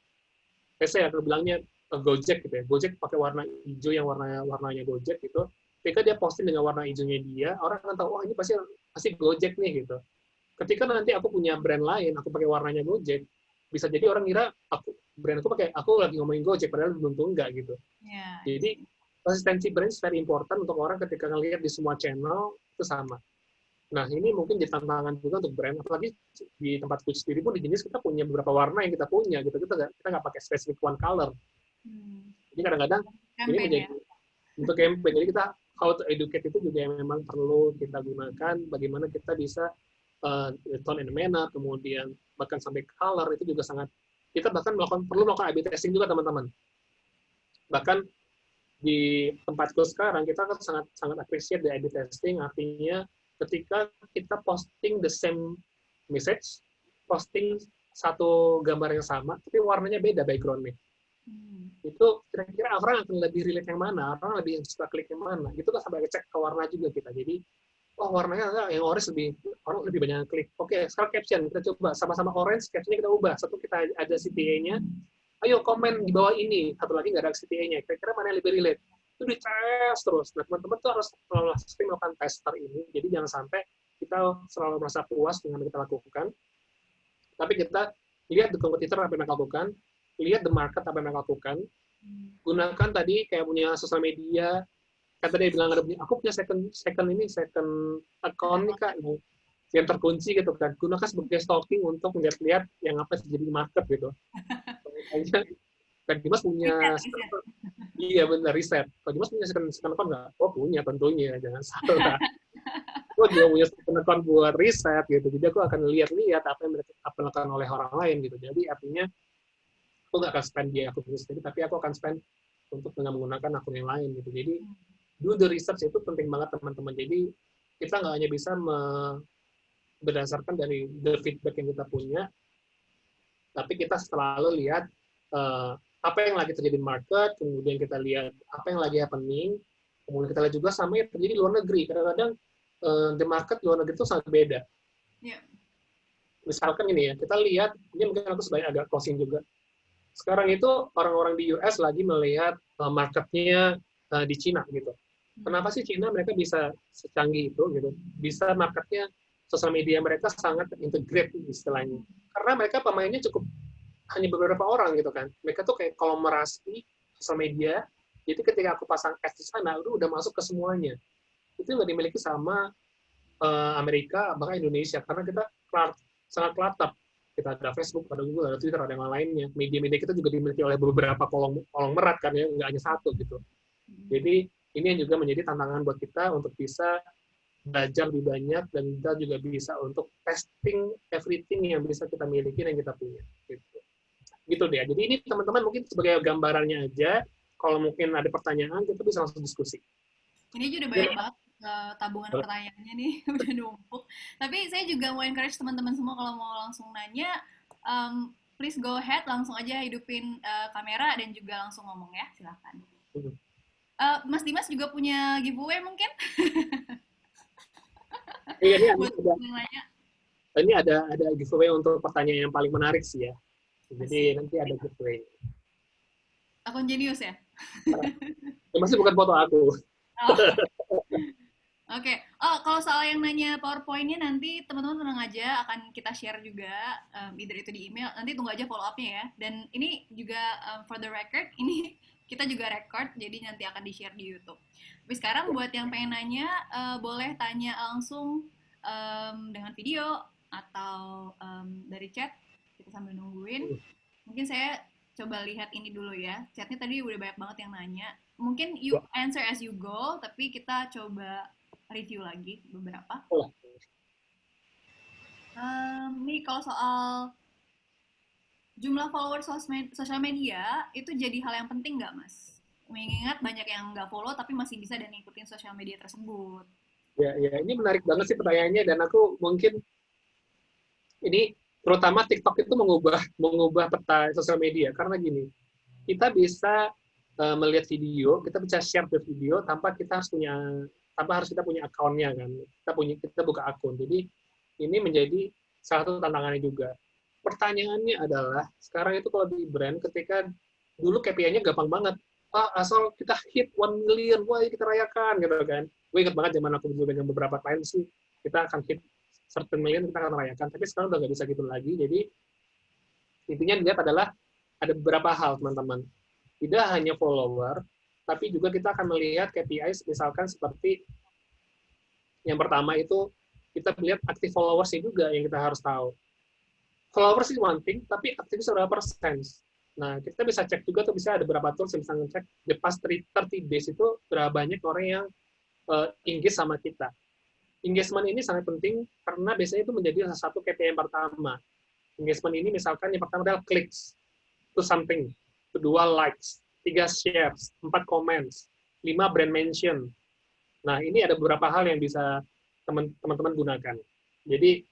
aku bilangnya Gojek gitu ya, Gojek pakai warna hijau yang warnanya Gojek gitu. Ketika dia posting dengan warna hijaunya dia, orang akan tahu, oh ini pasti Gojek nih gitu. Ketika nanti aku punya brand lain, aku pakai warnanya Gojek, bisa jadi orang kira aku lagi ngomongin Gojek, padahal belum tentu enggak gitu. Yeah. Jadi konsistensi brand is very important untuk orang ketika ngelihat di semua channel itu sama. Nah ini mungkin jadi tantangan juga untuk brand, apalagi di tempat coach sendiri pun di jenis kita punya beberapa warna yang kita punya gitu, kita nggak pakai specific one color. Jadi kadang-kadang ini menjadi untuk campaign, jadi kita how to educate itu juga yang memang perlu kita gunakan, bagaimana kita bisa tone and manner, kemudian bahkan sampai color itu juga kita bahkan perlu melakukan A/B testing juga teman-teman. Bahkan di tempatku sekarang kita kan sangat appreciate di A/B testing, artinya ketika kita posting the same message, posting satu gambar yang sama, tapi warnanya beda background-nya. Itu kira-kira orang akan lebih relate yang mana, orang lebih suka klik yang mana. Itu kan sampai cek ke warna juga kita. Jadi, oh warnanya yang orange orang lebih banyak klik. Oke, sekarang caption kita coba sama-sama orange, captionnya kita ubah. Satu kita ada CTA-nya, ayo komen di bawah ini. Satu lagi nggak ada CTA-nya. Kira-kira mana yang lebih relate? Itu dites terus. Nah, teman-teman tuh harus sering melakukan tester ini. Jadi jangan sampai kita selalu merasa puas dengan yang kita lakukan, tapi kita lihat the kompetitor apa yang mereka lakukan, lihat the market apa yang mereka lakukan, gunakan tadi kayak punya sosial media, kan tadi bilang aku punya second account nih kak, yang terkunci gitu kan, gunakan sebagai stalking untuk lihat-lihat yang apa jadi market gitu. Kayaknya Kak Dimas punya iya benar riset. Kak Dimas punya second account nggak? Oh punya tentunya, jangan salah. Gue juga punya second account buat riset gitu. Jadi aku akan lihat-lihat apa yang dilakukan oleh orang lain gitu. Jadi artinya aku nggak akan spend di akun sendiri, tapi aku akan spend untuk dengan menggunakan akun yang lain gitu. Jadi do the research itu penting banget teman-teman. Jadi kita nggak hanya bisa berdasarkan dari the feedback yang kita punya, tapi kita selalu lihat apa yang lagi terjadi di market, kemudian kita lihat apa yang lagi happening, kemudian kita lihat juga sama yang terjadi di luar negeri. Kadang-kadang the market luar negeri itu sangat beda. Yeah. Misalkan ini ya, kita lihat, ini mungkin aku sebenarnya agak closing juga. Sekarang itu orang-orang di US lagi melihat marketnya di Cina gitu. Kenapa sih Cina mereka bisa secanggih itu gitu? Bisa marketnya sosial media mereka sangat integrate istilahnya. Karena mereka pemainnya cukup hanya beberapa orang gitu kan. Mereka tuh kayak konglomerasi sosial media. Jadi ketika aku pasang ads di sana, itu udah masuk ke semuanya. Itu nggak dimiliki sama Amerika, bahkan Indonesia. Karena kita sangat kelatap. Kita ada Facebook, ada Google, ada Twitter, ada yang lainnya. Media-media kita juga dimiliki oleh beberapa kolong merat kan ya, nggak hanya satu gitu. Jadi ini yang juga menjadi tantangan buat kita untuk bisa belajar lebih banyak dan kita juga bisa untuk testing everything yang bisa kita miliki dan kita punya. Gitu deh. Jadi ini teman-teman mungkin sebagai gambarannya aja. Kalau mungkin ada pertanyaan kita bisa langsung diskusi. Ini aja udah banyak banget tabungan pertanyaannya nih, udah numpuk. Tapi saya juga mau encourage teman-teman semua kalau mau langsung nanya, please go ahead, langsung aja hidupin kamera dan juga langsung ngomong ya, silakan. Mas Dimas juga punya giveaway mungkin? Iya, ini ada giveaway untuk pertanyaan yang paling menarik sih ya. Jadi nanti ada giveaway. Akun jenius ya? Masih bukan foto aku. Oh. Oke. Oh, kalau soal yang nanya PowerPoint-nya nanti teman-teman tenang aja, akan kita share juga, either itu di email, nanti tunggu aja follow up-nya ya. Dan ini juga for the record, ini kita juga record, jadi nanti akan di-share di YouTube. Tapi sekarang buat yang pengen nanya, boleh tanya langsung dengan video atau dari chat, kita sambil nungguin. Mungkin saya coba lihat ini dulu ya. Chatnya tadi udah banyak banget yang nanya. Mungkin you answer as you go, tapi kita coba review lagi beberapa. Nih kalau soal jumlah followers sosial media, itu jadi hal yang penting nggak, Mas? Mengingat banyak yang nggak follow, tapi masih bisa dan ngikutin sosial media tersebut. Ya, ini menarik banget sih pertanyaannya, dan aku mungkin ini terutama TikTok itu mengubah peta sosial media karena gini, kita bisa melihat video, kita bisa share the video tanpa kita harus kita punya akunnya kan, kita buka akun. Jadi ini menjadi salah satu tantangannya juga. Pertanyaannya adalah sekarang itu kalau di brand, ketika dulu KPI-nya gampang banget, asal kita hit 1 million, wah kita rayakan gitu kan. Gue ingat banget zaman aku dengan beberapa klien sih, kita akan hit certain million, kita akan merayakan. Tapi sekarang udah nggak bisa gitu lagi. Jadi intinya dilihat adalah ada beberapa hal teman-teman. Tidak hanya follower, tapi juga kita akan melihat KPI misalkan seperti yang pertama itu kita melihat active followers-nya juga yang kita harus tahu. Followers is one thing, tapi aktifnya berapa persen. Nah, kita bisa cek juga tuh, bisa ada beberapa tools yang bisa ngecek the past 30 days itu berapa banyak orang yang engage sama kita. Engagement ini sangat penting karena biasanya itu menjadi salah satu KPI yang pertama. Engagement ini misalkan yang pertama adalah clicks to something, kedua likes, 3 shares, 4 comments, 5 brand mention. Nah, ini ada beberapa hal yang bisa teman-teman gunakan. Jadi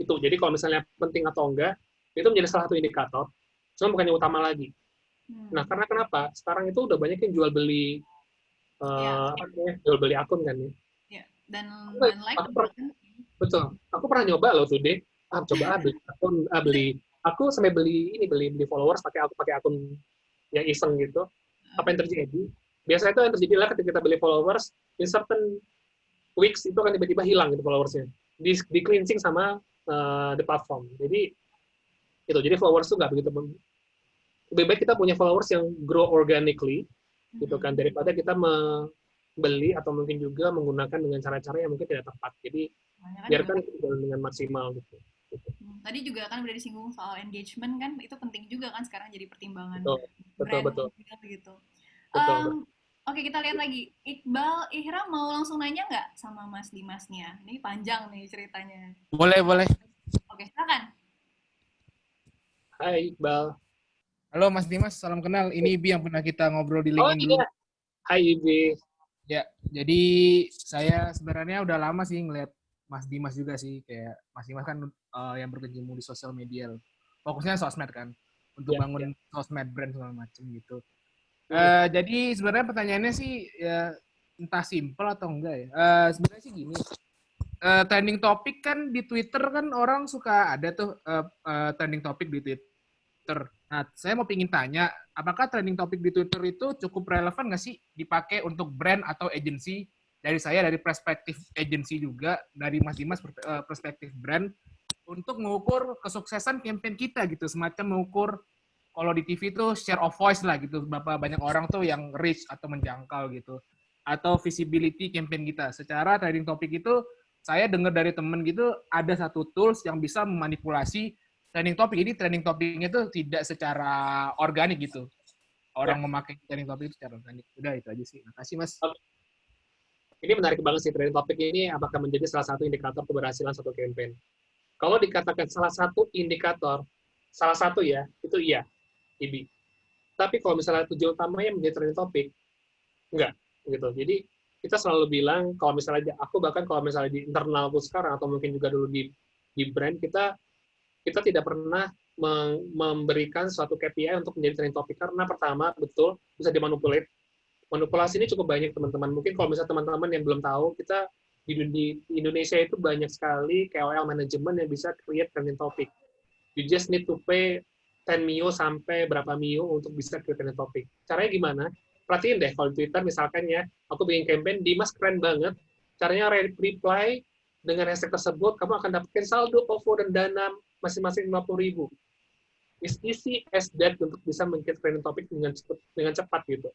itu. Jadi kalau misalnya penting atau enggak, itu menjadi salah satu indikator. Cuma bukan yang utama lagi. Nah, karena kenapa? Sekarang itu udah banyak yang jual beli Ya, apa namanya? Jual beli akun kan ya. ya. Dan like Aku juga kan. betul. Aku pernah nyoba loh tuh deh. Coba beli akun, beli. Aku sampai beli ini beli followers pakai akun yang iseng gitu. Apa yang terjadi? Biasanya itu yang terjadi adalah ketika kita beli followers, in certain weeks itu akan tiba-tiba hilang gitu followersnya. Di cleansing sama the platform. Jadi itu. Jadi followers itu nggak begitu. Lebih baik kita punya followers yang grow organically gitu kan daripada kita membeli atau mungkin juga menggunakan dengan cara-cara yang mungkin tidak tepat. Jadi biarkan itu jalan dengan maksimal gitu. Tadi juga kan udah disinggung soal engagement kan, itu penting juga kan sekarang jadi pertimbangan Betul, betul, brand betul. gitu. Betul. Oke, kita lihat lagi. Iqbal, Ihram mau langsung nanya nggak sama Mas Dimasnya? Ini panjang nih ceritanya. Boleh, boleh. Oke, silakan. Hai Iqbal. Halo Mas Dimas, salam kenal. Ini Ibi yang pernah kita ngobrol di Oh LinkedIn dulu. iya, hai Ibi. Ya, jadi saya sebenarnya udah lama sih ngeliat Mas Dimas juga sih. Kayak Mas Dimas kan yang berkecimpung di sosial media. Fokusnya sosmed kan. Untuk bangun sosmed brand segala macem gitu. Jadi sebenarnya pertanyaannya sih ya entah simple atau enggak ya. Sebenarnya sih gini. Trending topik kan di Twitter kan orang suka ada tuh trending topik di Twitter. Nah, saya mau pingin tanya, apakah trending topik di Twitter itu cukup relevan nggak sih dipakai untuk brand atau agency? Dari saya, dari perspektif agency juga, dari Mas Dimas perspektif brand, untuk mengukur kesuksesan campaign kita gitu, semacam mengukur kalau di TV itu share of voice lah gitu, berapa banyak orang tuh yang reach atau menjangkau gitu, atau visibility campaign kita. Secara trending topik itu, saya dengar dari temen gitu, ada satu tools yang bisa memanipulasi trending topik. Ini trending topiknya itu tidak secara organik gitu. Orang memakai trending topik itu secara organik. Udah itu aja sih. Makasih Mas. Ini menarik banget sih trending topik ini apakah menjadi salah satu indikator keberhasilan suatu campaign. Kalau dikatakan salah satu indikator, salah satu ya, itu iya, Ibi. Tapi kalau misalnya tujuan utamanya menjadi trending topik, enggak. Gitu. Jadi kita selalu bilang kalau misalnya aku bahkan kalau misalnya di internalku sekarang atau mungkin juga dulu di brand kita tidak pernah memberikan suatu KPI untuk menjadi trending topik karena pertama betul bisa dimanipulate. Manipulasi ini cukup banyak teman-teman. Mungkin kalau misalnya teman-teman yang belum tahu, kita di Indonesia itu banyak sekali KOL manajemen yang bisa create trending topic. You just need to pay 10 mio sampai berapa mio untuk bisa create trending topic. Caranya gimana? Perhatiin deh kalau di Twitter misalkan ya, aku bikin campaign, Dimas keren banget. Caranya reply dengan hashtag tersebut, kamu akan dapatkan saldo OVO dan Dana masing-masing 50.000. It's easy as that untuk bisa meng-create trending topic dengan cepat gitu.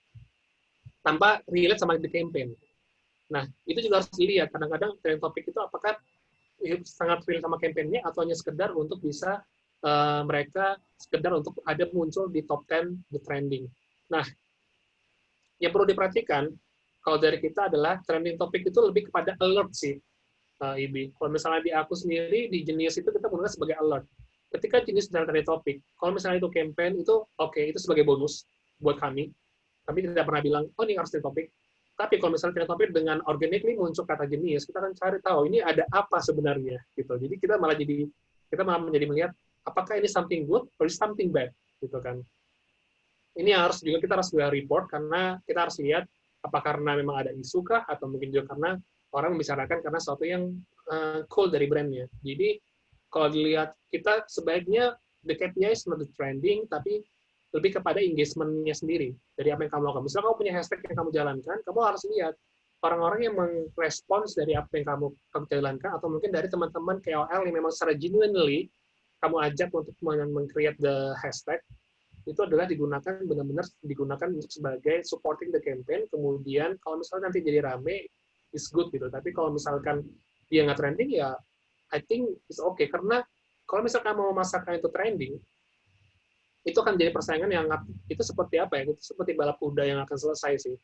Tanpa relate sama di campaign. Nah, itu juga harus dilihat. Kadang-kadang trending topic itu apakah sangat relate sama campaign-nya atau hanya sekedar untuk bisa mereka sekedar untuk ada muncul di top 10 the trending. Nah, yang perlu diperhatikan kalau dari kita adalah trending topic itu lebih kepada alert sih, Ibi. Kalau misalnya di aku sendiri, di jenis itu kita menggunakan sebagai alert. Ketika jenis trending topik, kalau misalnya itu campaign, itu oke, itu sebagai bonus buat kami. Kami tidak pernah bilang, oh ini harus trending topik. Tapi kalau misalnya trending topik dengan organically muncul kata jenis, kita akan cari tahu ini ada apa sebenarnya. Gitu. Jadi kita malah menjadi melihat apakah ini something good or something bad, gitu kan. Ini harus juga kita harus report karena kita harus lihat apa karena memang ada isu kah atau mungkin juga karena orang membicarakan karena sesuatu yang cool dari brandnya. Jadi kalau dilihat kita sebaiknya the KPI is not the trending tapi lebih kepada engagement-nya sendiri dari apa yang kamu lakukan. Misalnya kamu punya hashtag yang kamu jalankan, kamu harus lihat orang-orang yang merespons dari apa yang kamu jalankan atau mungkin dari teman-teman KOL yang memang secara genuinely kamu ajak untuk meng-create the hashtag itu adalah digunakan benar-benar digunakan untuk sebagai supporting the campaign. Kemudian kalau misalnya nanti jadi rame, is good gitu. Tapi kalau misalkan dia nggak trending ya, I think it's okay. Karena kalau misalkan mau memasarkan itu trending, itu akan jadi persaingan yang itu seperti apa ya? Itu seperti balap kuda yang akan selesai sih.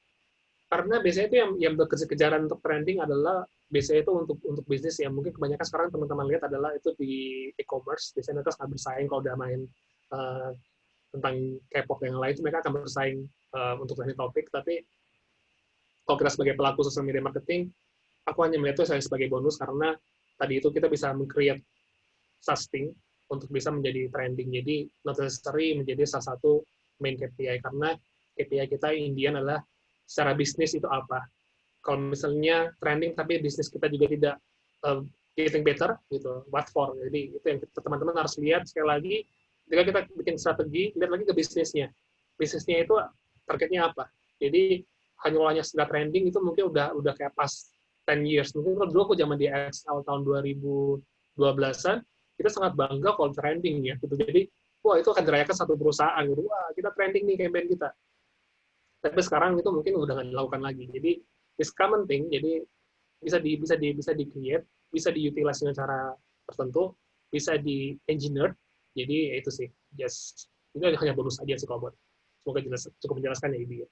Karena biasanya itu yang berkejar-kejaran untuk trending adalah biasanya itu untuk bisnis yang mungkin kebanyakan sekarang teman-teman lihat adalah itu di e-commerce. Biasanya mereka nggak bersaing kalau udah main tentang K-pop yang lain, mereka akan bersaing untuk trending topik. Tapi kalau kita sebagai pelaku social media marketing, aku hanya melihat itu saya sebagai bonus karena tadi itu kita bisa meng-create sustain untuk bisa menjadi trending. Jadi not necessary menjadi salah satu main KPI karena KPI kita Indian adalah secara bisnis itu apa. Kalau misalnya trending tapi bisnis kita juga tidak getting better gitu, what for? Jadi itu yang teman-teman harus lihat sekali lagi ketika kita bikin strategi, lihat lagi ke bisnisnya. Bisnisnya itu targetnya apa? Jadi hanya sekedar trending itu mungkin udah kayak pas 10 years. Mungkin kalau dulu aku zaman di XL tahun 2012-an, kita sangat bangga kalau trending ya gitu. Jadi wah itu akan dirayakan satu perusahaan gitu. Wah, kita trending nih campaign kita. Tapi sekarang itu mungkin udah nggak dilakukan lagi. Jadi this common thing, jadi bisa di-create, bisa di-utilize dengan cara tertentu, bisa di-engineer. Jadi itu sih, just itu hanya bonus aja sih kalau buat. Semoga cukup menjelaskan ya Ibu ya.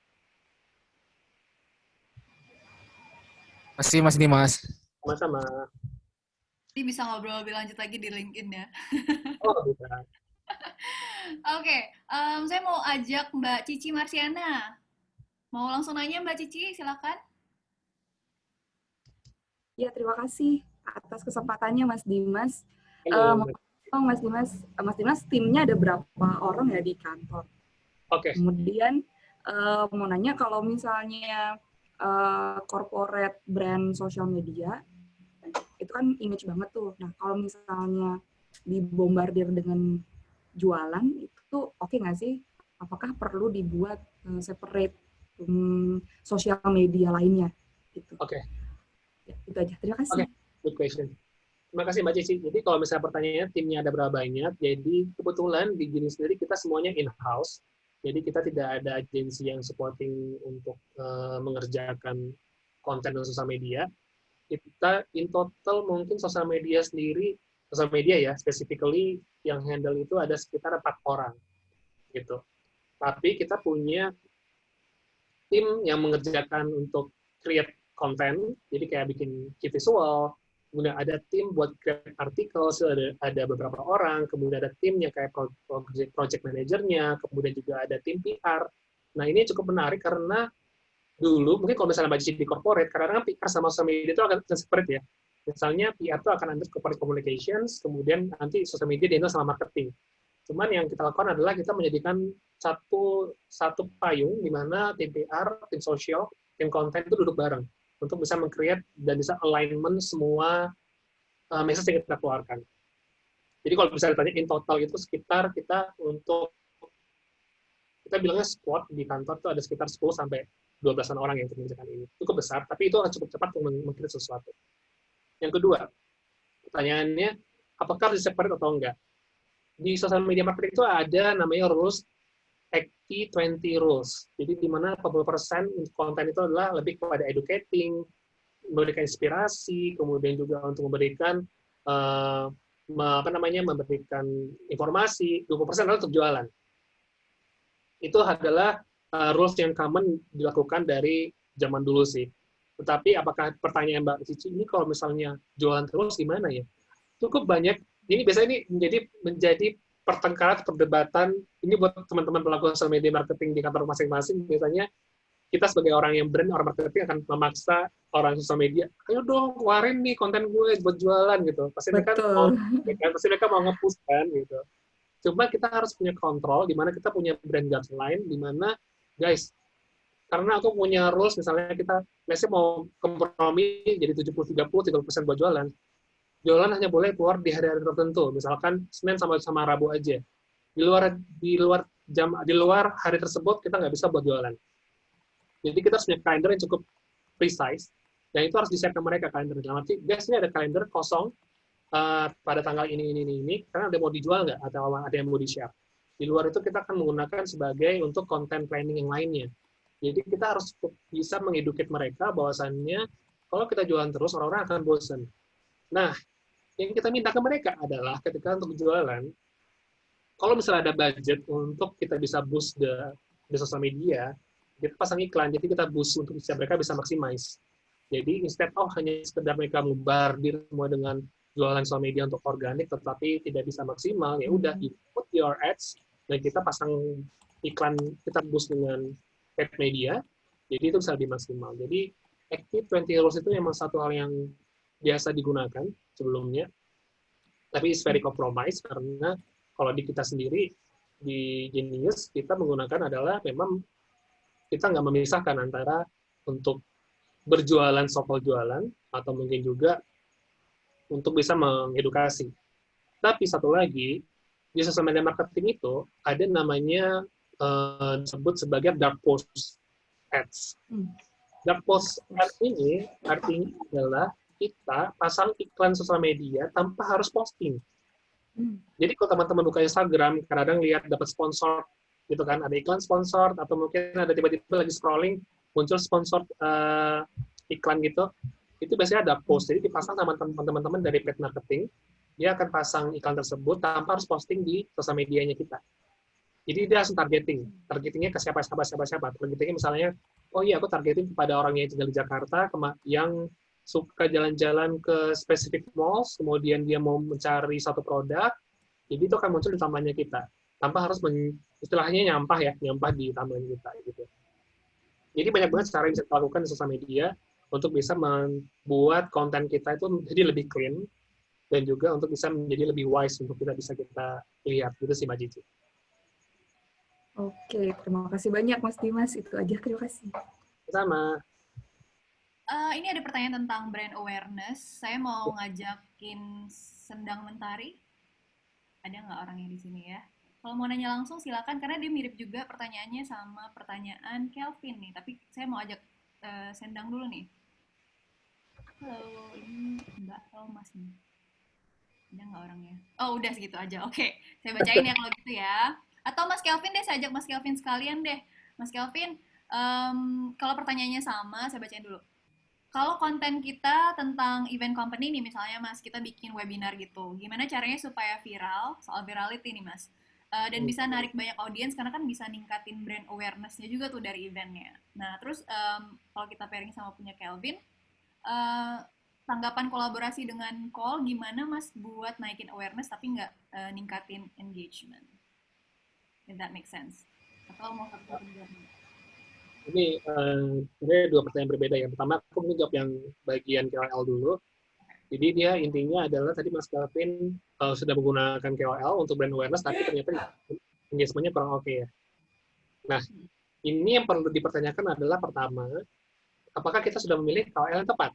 Masih Mas Dimas. Sama-sama. Jadi bisa ngobrol lebih lanjut lagi di LinkedIn ya. Oh, bisa. Oke, saya mau ajak Mbak Cici Marsiana. Mau langsung nanya Mbak Cici, silakan. Ya, terima kasih atas kesempatannya Mas Dimas. Mas Dimas, timnya ada berapa orang ya di kantor? Oke. Kemudian mau nanya kalau misalnya corporate brand social media, itu kan image banget tuh. Nah, kalau misalnya dibombardir dengan jualan, itu oke nggak sih? Apakah perlu dibuat separate sosial media lainnya? Gitu. Oke. Ya, itu aja. Terima kasih. Good question. Terima kasih Mbak Cici. Jadi kalau misalnya pertanyaannya timnya ada berapa banyak, jadi kebetulan di Gini sendiri kita semuanya in-house. Jadi kita tidak ada agensi yang supporting untuk mengerjakan konten dan sosial media. Kita in total mungkin sosial media ya, specifically yang handle itu ada sekitar 4 orang. Gitu. Tapi kita punya tim yang mengerjakan untuk create konten, jadi kayak bikin key visual, kemudian ada tim buat create artikel, ada beberapa orang, kemudian ada tim yang kayak project manajernya, kemudian juga ada tim PR. Nah, ini cukup menarik karena dulu, mungkin kalau misalnya Mbak Cici di corporate, kadang-kadang PR sama social media itu akan separate ya. Misalnya PR itu akan under corporate communications, kemudian nanti social media dihandle sama marketing. Cuman yang kita lakukan adalah kita menjadikan satu payung di mana tim PR, tim sosial, tim konten itu duduk bareng untuk bisa meng-create dan bisa alignment semua message yang kita keluarkan. Jadi kalau bisa ditanya in total itu sekitar kita bilangnya squad di kantor itu ada sekitar 10 sampai 12-an orang yang mengerjakan ini. Cukup besar, tapi itu akan cukup cepat untuk meng-create sesuatu. Yang kedua, pertanyaannya, apakah harus separate atau enggak? Di social media marketing itu ada namanya rules 80-20 rules. Jadi di mana 40% konten itu adalah lebih kepada educating, memberikan inspirasi, kemudian juga untuk memberikan memberikan informasi, 20% adalah untuk jualan. Itu adalah rules yang common dilakukan dari zaman dulu sih. Tetapi apakah pertanyaan Mbak Cici ini kalau misalnya jualan terus gimana ya? Cukup banyak. Ini biasanya ini menjadi pertengkaran, perdebatan. Ini buat teman-teman pelaku social media marketing di kantor masing-masing. Biasanya kita sebagai orang yang brand, orang marketing akan memaksa orang social media, ayo dong keluarin nih konten gue buat jualan gitu. Pasti mereka mau nge-push kan gitu. Coba kita harus punya kontrol, di mana kita punya brand guideline, di mana guys, karena aku punya rules, misalnya kita biasanya mau kompromi jadi 70-30% buat jualan. Jualan hanya boleh keluar di hari-hari tertentu, misalkan Senin sama Rabu aja. Di luar hari tersebut kita nggak bisa buat jualan. Jadi kita harus punya kalender yang cukup precise, dan itu harus di-set ke mereka kalender. Dalam arti, guys, ini ada kalender kosong pada tanggal ini, karena ada yang mau dijual nggak, atau ada yang mau di-share. Di luar itu kita akan menggunakan sebagai untuk content planning yang lainnya. Jadi kita harus bisa mengeduket mereka bahwasannya kalau kita jualan terus, orang-orang akan bosan. Nah, yang kita minta ke mereka adalah ketika untuk jualan, kalau misalnya ada budget untuk kita bisa boost di sosial media, kita pasang iklan, jadi kita boost untuk mereka bisa maximize. Jadi instead of hanya sekedar mereka membardir semua dengan jualan sosial media untuk organik, tetapi tidak bisa maksimal, ya udah, you put your ads, dan kita pasang iklan, kita boost dengan paid media, jadi itu bisa lebih maksimal. Jadi Active 20 rules itu memang satu hal yang biasa digunakan sebelumnya, tapi it's very compromise karena kalau di kita sendiri di Genius kita menggunakan adalah memang kita nggak memisahkan antara untuk berjualan sopel jualan atau mungkin juga untuk bisa mengedukasi. Tapi satu lagi di social media marketing itu ada namanya disebut sebagai dark post ads. Dark post ads ini artinya adalah kita pasang iklan sosial media tanpa harus posting. Jadi kalau teman-teman buka Instagram, kadang lihat dapat sponsor, gitu kan, ada iklan sponsor, atau mungkin ada tiba-tiba lagi scrolling, muncul sponsor iklan gitu, itu biasanya ada post. Jadi dipasang sama teman-teman dari paid marketing, dia akan pasang iklan tersebut tanpa harus posting di sosial medianya kita. Jadi dia langsung targetingnya ke siapa. Targetingnya misalnya, oh iya aku targeting kepada orang yang tinggal di Jakarta, yang suka jalan-jalan ke spesifik malls, kemudian dia mau mencari satu produk, jadi itu akan muncul di timeline kita, tanpa harus istilahnya nyampah di timeline kita gitu. Jadi banyak banget cara yang bisa kita lakukan di sosial media untuk bisa membuat konten kita itu jadi lebih clean dan juga untuk bisa menjadi lebih wise untuk kita lihat gitu sih Mbak Cici. Oke, terima kasih banyak Mas Dimas. Itu aja, terima kasih. Sama. Ini ada pertanyaan tentang brand awareness. Saya mau ngajakin Sendang Mentari. Ada nggak orangnya di sini ya? Kalau mau nanya langsung silakan, karena dia mirip juga pertanyaannya sama pertanyaan Kelvin nih. Tapi saya mau ajak Sendang dulu nih. Halo, ini Mbak atau Mas nih? Ada nggak orangnya? Oh, udah segitu aja. Oke, saya bacain ya kalau gitu ya. Atau Mas Kelvin deh, saya ajak Mas Kelvin sekalian deh. Mas Kelvin, kalau pertanyaannya sama, saya bacain dulu. Kalau konten kita tentang event company nih, misalnya Mas, kita bikin webinar gitu, gimana caranya supaya viral, soal virality nih Mas, dan bisa narik banyak audiens, karena kan bisa ningkatin brand awareness-nya juga tuh dari eventnya. Nah, terus kalau kita pairing sama punya Kelvin, tanggapan kolaborasi dengan call, gimana Mas buat naikin awareness tapi nggak ningkatin engagement? If that makes sense. Atau mau satu Ini sebenarnya dua pertanyaan berbeda ya. Pertama, aku mungkin jawab yang bagian KOL dulu. Jadi dia intinya adalah tadi Mas Kelvin sudah menggunakan KOL untuk brand awareness, tapi ternyata engagement-nya kurang oke ya. Nah, ini yang perlu dipertanyakan adalah pertama, apakah kita sudah memilih KOL yang tepat?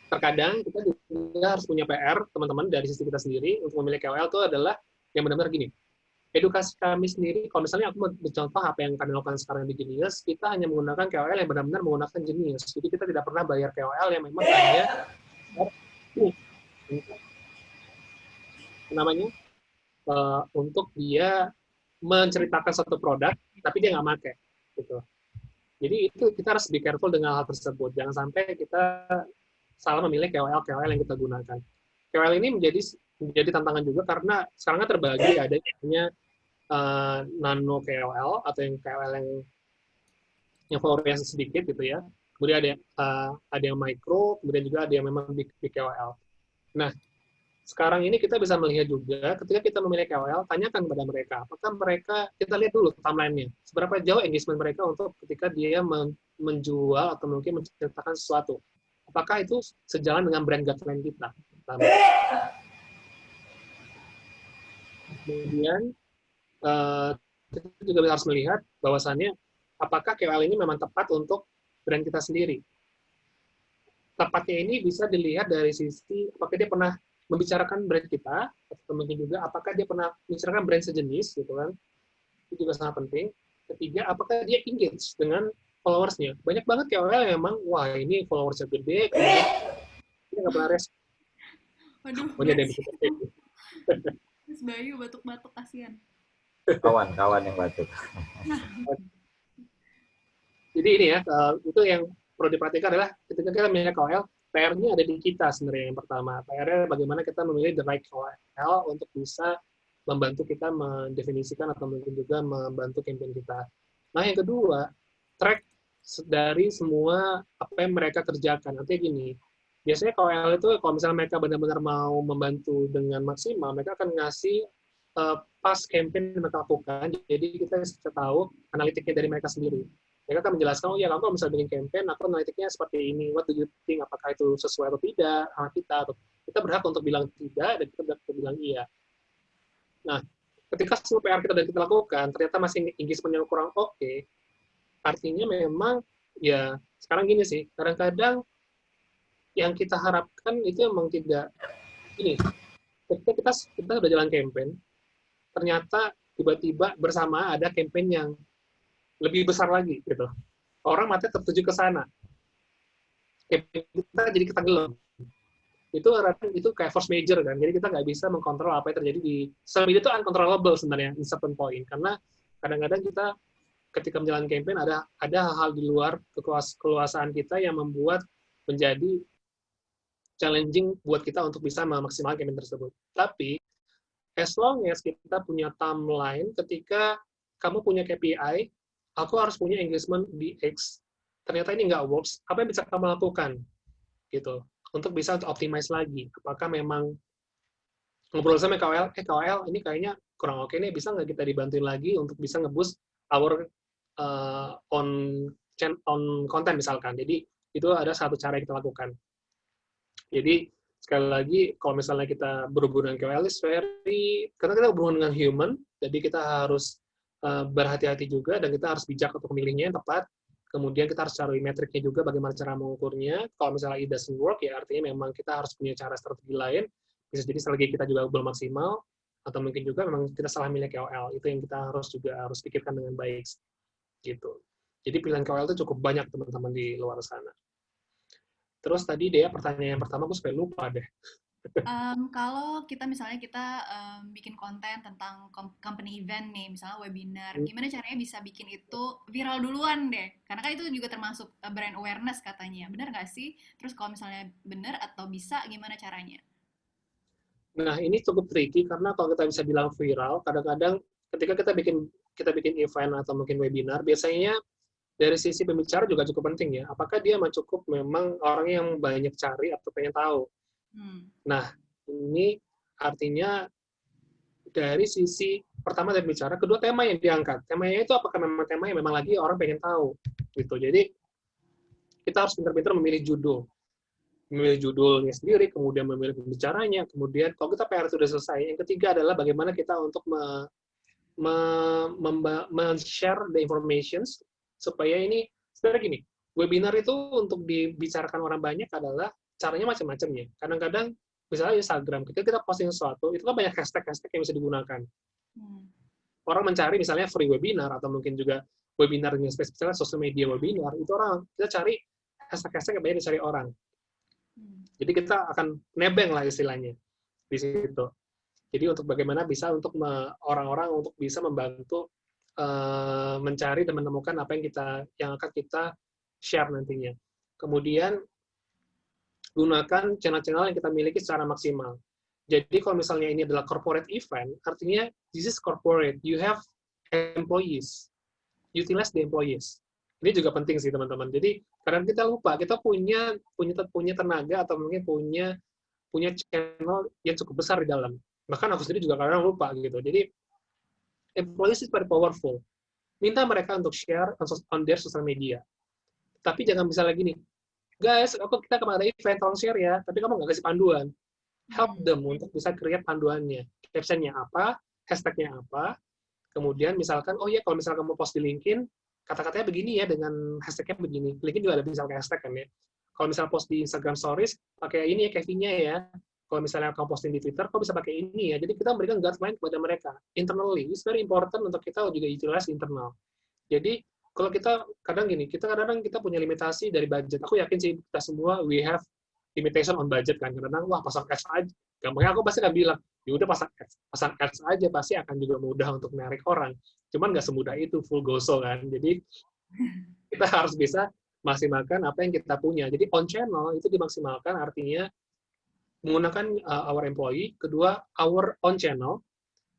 Terkadang kita juga harus punya PR, teman-teman, dari sisi kita sendiri untuk memilih KOL itu adalah yang benar-benar gini. Edukasi kami sendiri, kalau misalnya aku mencontoh apa yang kami lakukan sekarang di Genius, kita hanya menggunakan KOL yang benar-benar menggunakan Genius. Jadi kita tidak pernah bayar KOL yang memang hanya untuk dia menceritakan satu produk, tapi dia nggak pakai. Gitu. Jadi itu kita harus be careful dengan hal tersebut. Jangan sampai kita salah memilih KOL yang kita gunakan. KOL ini menjadi tantangan juga karena sekarang kan terbagi ada yang nano KOL atau yang KOL yang followersnya sedikit gitu ya. Kemudian ada yang micro, kemudian juga ada yang memang big KOL. Nah, sekarang ini kita bisa melihat juga ketika kita memilih KOL, tanyakan kepada mereka, apakah mereka, kita lihat dulu timeline-nya, seberapa jauh engagement mereka untuk ketika dia menjual atau mungkin menceritakan sesuatu. Apakah itu sejalan dengan brand guideline kita? Kemudian kita juga harus melihat bahwasannya apakah KOL ini memang tepat untuk brand kita sendiri. Tepatnya ini bisa dilihat dari sisi apakah dia pernah membicarakan brand kita, atau mungkin juga apakah dia pernah membicarakan brand sejenis, gitu kan. Itu juga sangat penting. Ketiga, apakah dia engage dengan followers-nya. Banyak banget KOL yang memang, wah ini followers-nya gede, kemudian dia nggak pernah respon. Waduh, Mas Bayu batuk-batuk, kasihan. Kawan yang batuk. Jadi ini ya, itu yang perlu diperhatikan adalah ketika kita memilih KOL, PR-nya ada di kita sebenarnya yang pertama. PR-nya bagaimana kita memilih the right KOL untuk bisa membantu kita mendefinisikan atau mungkin juga membantu campaign kita. Nah yang kedua, track dari semua apa yang mereka kerjakan. Artinya gini, biasanya KOL itu kalau misalnya mereka benar-benar mau membantu dengan maksimal, mereka akan ngasih pas campaign yang mereka lakukan, jadi kita bisa tahu analitiknya dari mereka sendiri. Mereka akan menjelaskan, oh ya kamu kalau misalnya bikin campaign, aku analitiknya seperti ini, what do you think, apakah itu sesuai atau tidak sama kita, atau kita berhak untuk bilang tidak, dan kita berhak untuk bilang iya. Nah, ketika semua PR kita dan kita lakukan, ternyata masih engagement-nya kurang oke, artinya memang, ya sekarang gini sih, kadang-kadang yang kita harapkan itu memang tidak, ini, ketika kita udah jalan campaign, ternyata tiba-tiba bersama ada campaign yang lebih besar lagi gitu. Orang matanya tertuju ke sana. Kita jadi ketenggelam. Itu kayak force major kan. Jadi kita nggak bisa mengkontrol apa yang terjadi di social media itu uncontrollable sebenarnya in certain point. Karena kadang-kadang kita ketika menjalankan campaign ada hal-hal di luar kekuasaan kita yang membuat menjadi challenging buat kita untuk bisa memaksimalkan campaign tersebut. Tapi as long as kita punya timeline, ketika kamu punya KPI, aku harus punya engagement di X. Ternyata ini nggak works. Apa yang bisa kamu lakukan? Gitu. Untuk bisa optimize lagi. Apakah memang ngobrol sama KOL, KOL ini kayaknya kurang oke nih, bisa nggak kita dibantuin lagi untuk bisa nge-boost our on content misalkan. Jadi itu ada satu cara yang kita lakukan. Jadi sekali lagi, kalau misalnya kita berhubungan dengan KOL, karena kita berhubungan dengan human, jadi kita harus berhati-hati juga, dan kita harus bijak untuk memilihnya yang tepat. Kemudian kita harus cari metriknya juga, bagaimana cara mengukurnya. Kalau misalnya it doesn't work, ya artinya memang kita harus punya cara strategi lain. Bisa jadi strategi kita juga belum maksimal, atau mungkin juga memang kita salah milih KOL. Itu yang kita harus pikirkan dengan baik. Gitu. Jadi pilihan KOL itu cukup banyak teman-teman di luar sana. Terus tadi Dea, pertanyaan yang pertama aku sampai lupa deh. Kalau misalnya kita bikin konten tentang company event nih, misalnya webinar, gimana caranya bisa bikin itu viral duluan deh? Karena kan itu juga termasuk brand awareness katanya. Benar nggak sih? Terus kalau misalnya benar atau bisa, gimana caranya? Nah, ini cukup tricky karena kalau kita bisa bilang viral, kadang-kadang ketika kita bikin event atau mungkin webinar, biasanya dari sisi pembicara juga cukup penting ya. Apakah dia cukup memang orang yang banyak cari atau pengen tahu? Nah, ini artinya dari sisi pertama dari bicara, kedua tema yang diangkat. Temanya itu apakah memang tema yang memang lagi orang pengen tahu? Gitu. Jadi kita harus pintar-pintar memilih judulnya sendiri, kemudian memilih pembicaranya, kemudian kalau kita PR sudah selesai, yang ketiga adalah bagaimana kita untuk share the informations supaya ini sebenarnya gini, webinar itu untuk dibicarakan orang banyak adalah caranya macam-macam ya. Kadang-kadang misalnya Instagram, ketika kita posting sesuatu, itu kan banyak hashtag-hashtag yang bisa digunakan. Orang mencari misalnya free webinar atau mungkin juga webinar yang spesifiknya social media webinar, itu kita cari hashtag-hashtag yang banyak dicari orang. Jadi kita akan nebeng lah istilahnya di situ. Jadi untuk bagaimana bisa untuk orang-orang untuk bisa membantu mencari dan menemukan apa yang akan kita share nantinya. Kemudian gunakan channel-channel yang kita miliki secara maksimal. Jadi kalau misalnya ini adalah corporate event, artinya this is corporate, you have employees, utilize the employees. Ini juga penting sih teman-teman. Jadi kadang kita lupa, kita punya tenaga atau mungkin punya channel yang cukup besar di dalam. Bahkan aku sendiri juga kadang lupa gitu. Jadi employees is very powerful. Minta mereka untuk share on their social media. Tapi jangan misalnya gini, guys, kita kemarin ada event, tolong share ya, tapi kamu nggak kasih panduan. Help them untuk bisa create panduannya. Captionnya apa, hashtagnya apa, kemudian misalkan, oh ya, kalau misalkan kamu post di LinkedIn, kata-katanya begini ya, dengan hashtagnya begini. LinkedIn juga ada bisa pakai hashtag kan ya. Kalau misalnya post di Instagram Stories, pakai ini ya, Kevinnya ya. Kalau misalnya kamu posting di Twitter, kok bisa pakai ini ya. Jadi kita memberikan guideline kepada mereka. Internally, it's very important untuk kita juga utilize internal. Jadi, kalau kita kadang-kadang kita punya limitasi dari budget. Aku yakin sih kita semua we have limitation on budget kan. Kadang-kadang wah pasang ads aja. Gampangnya aku pasti akan bilang, ya udah pasang ads aja pasti akan juga mudah untuk menarik orang. Cuman nggak semudah itu full goso kan. Jadi kita harus bisa maksimalkan apa yang kita punya. Jadi on channel itu dimaksimalkan artinya menggunakan our employee, kedua our on channel.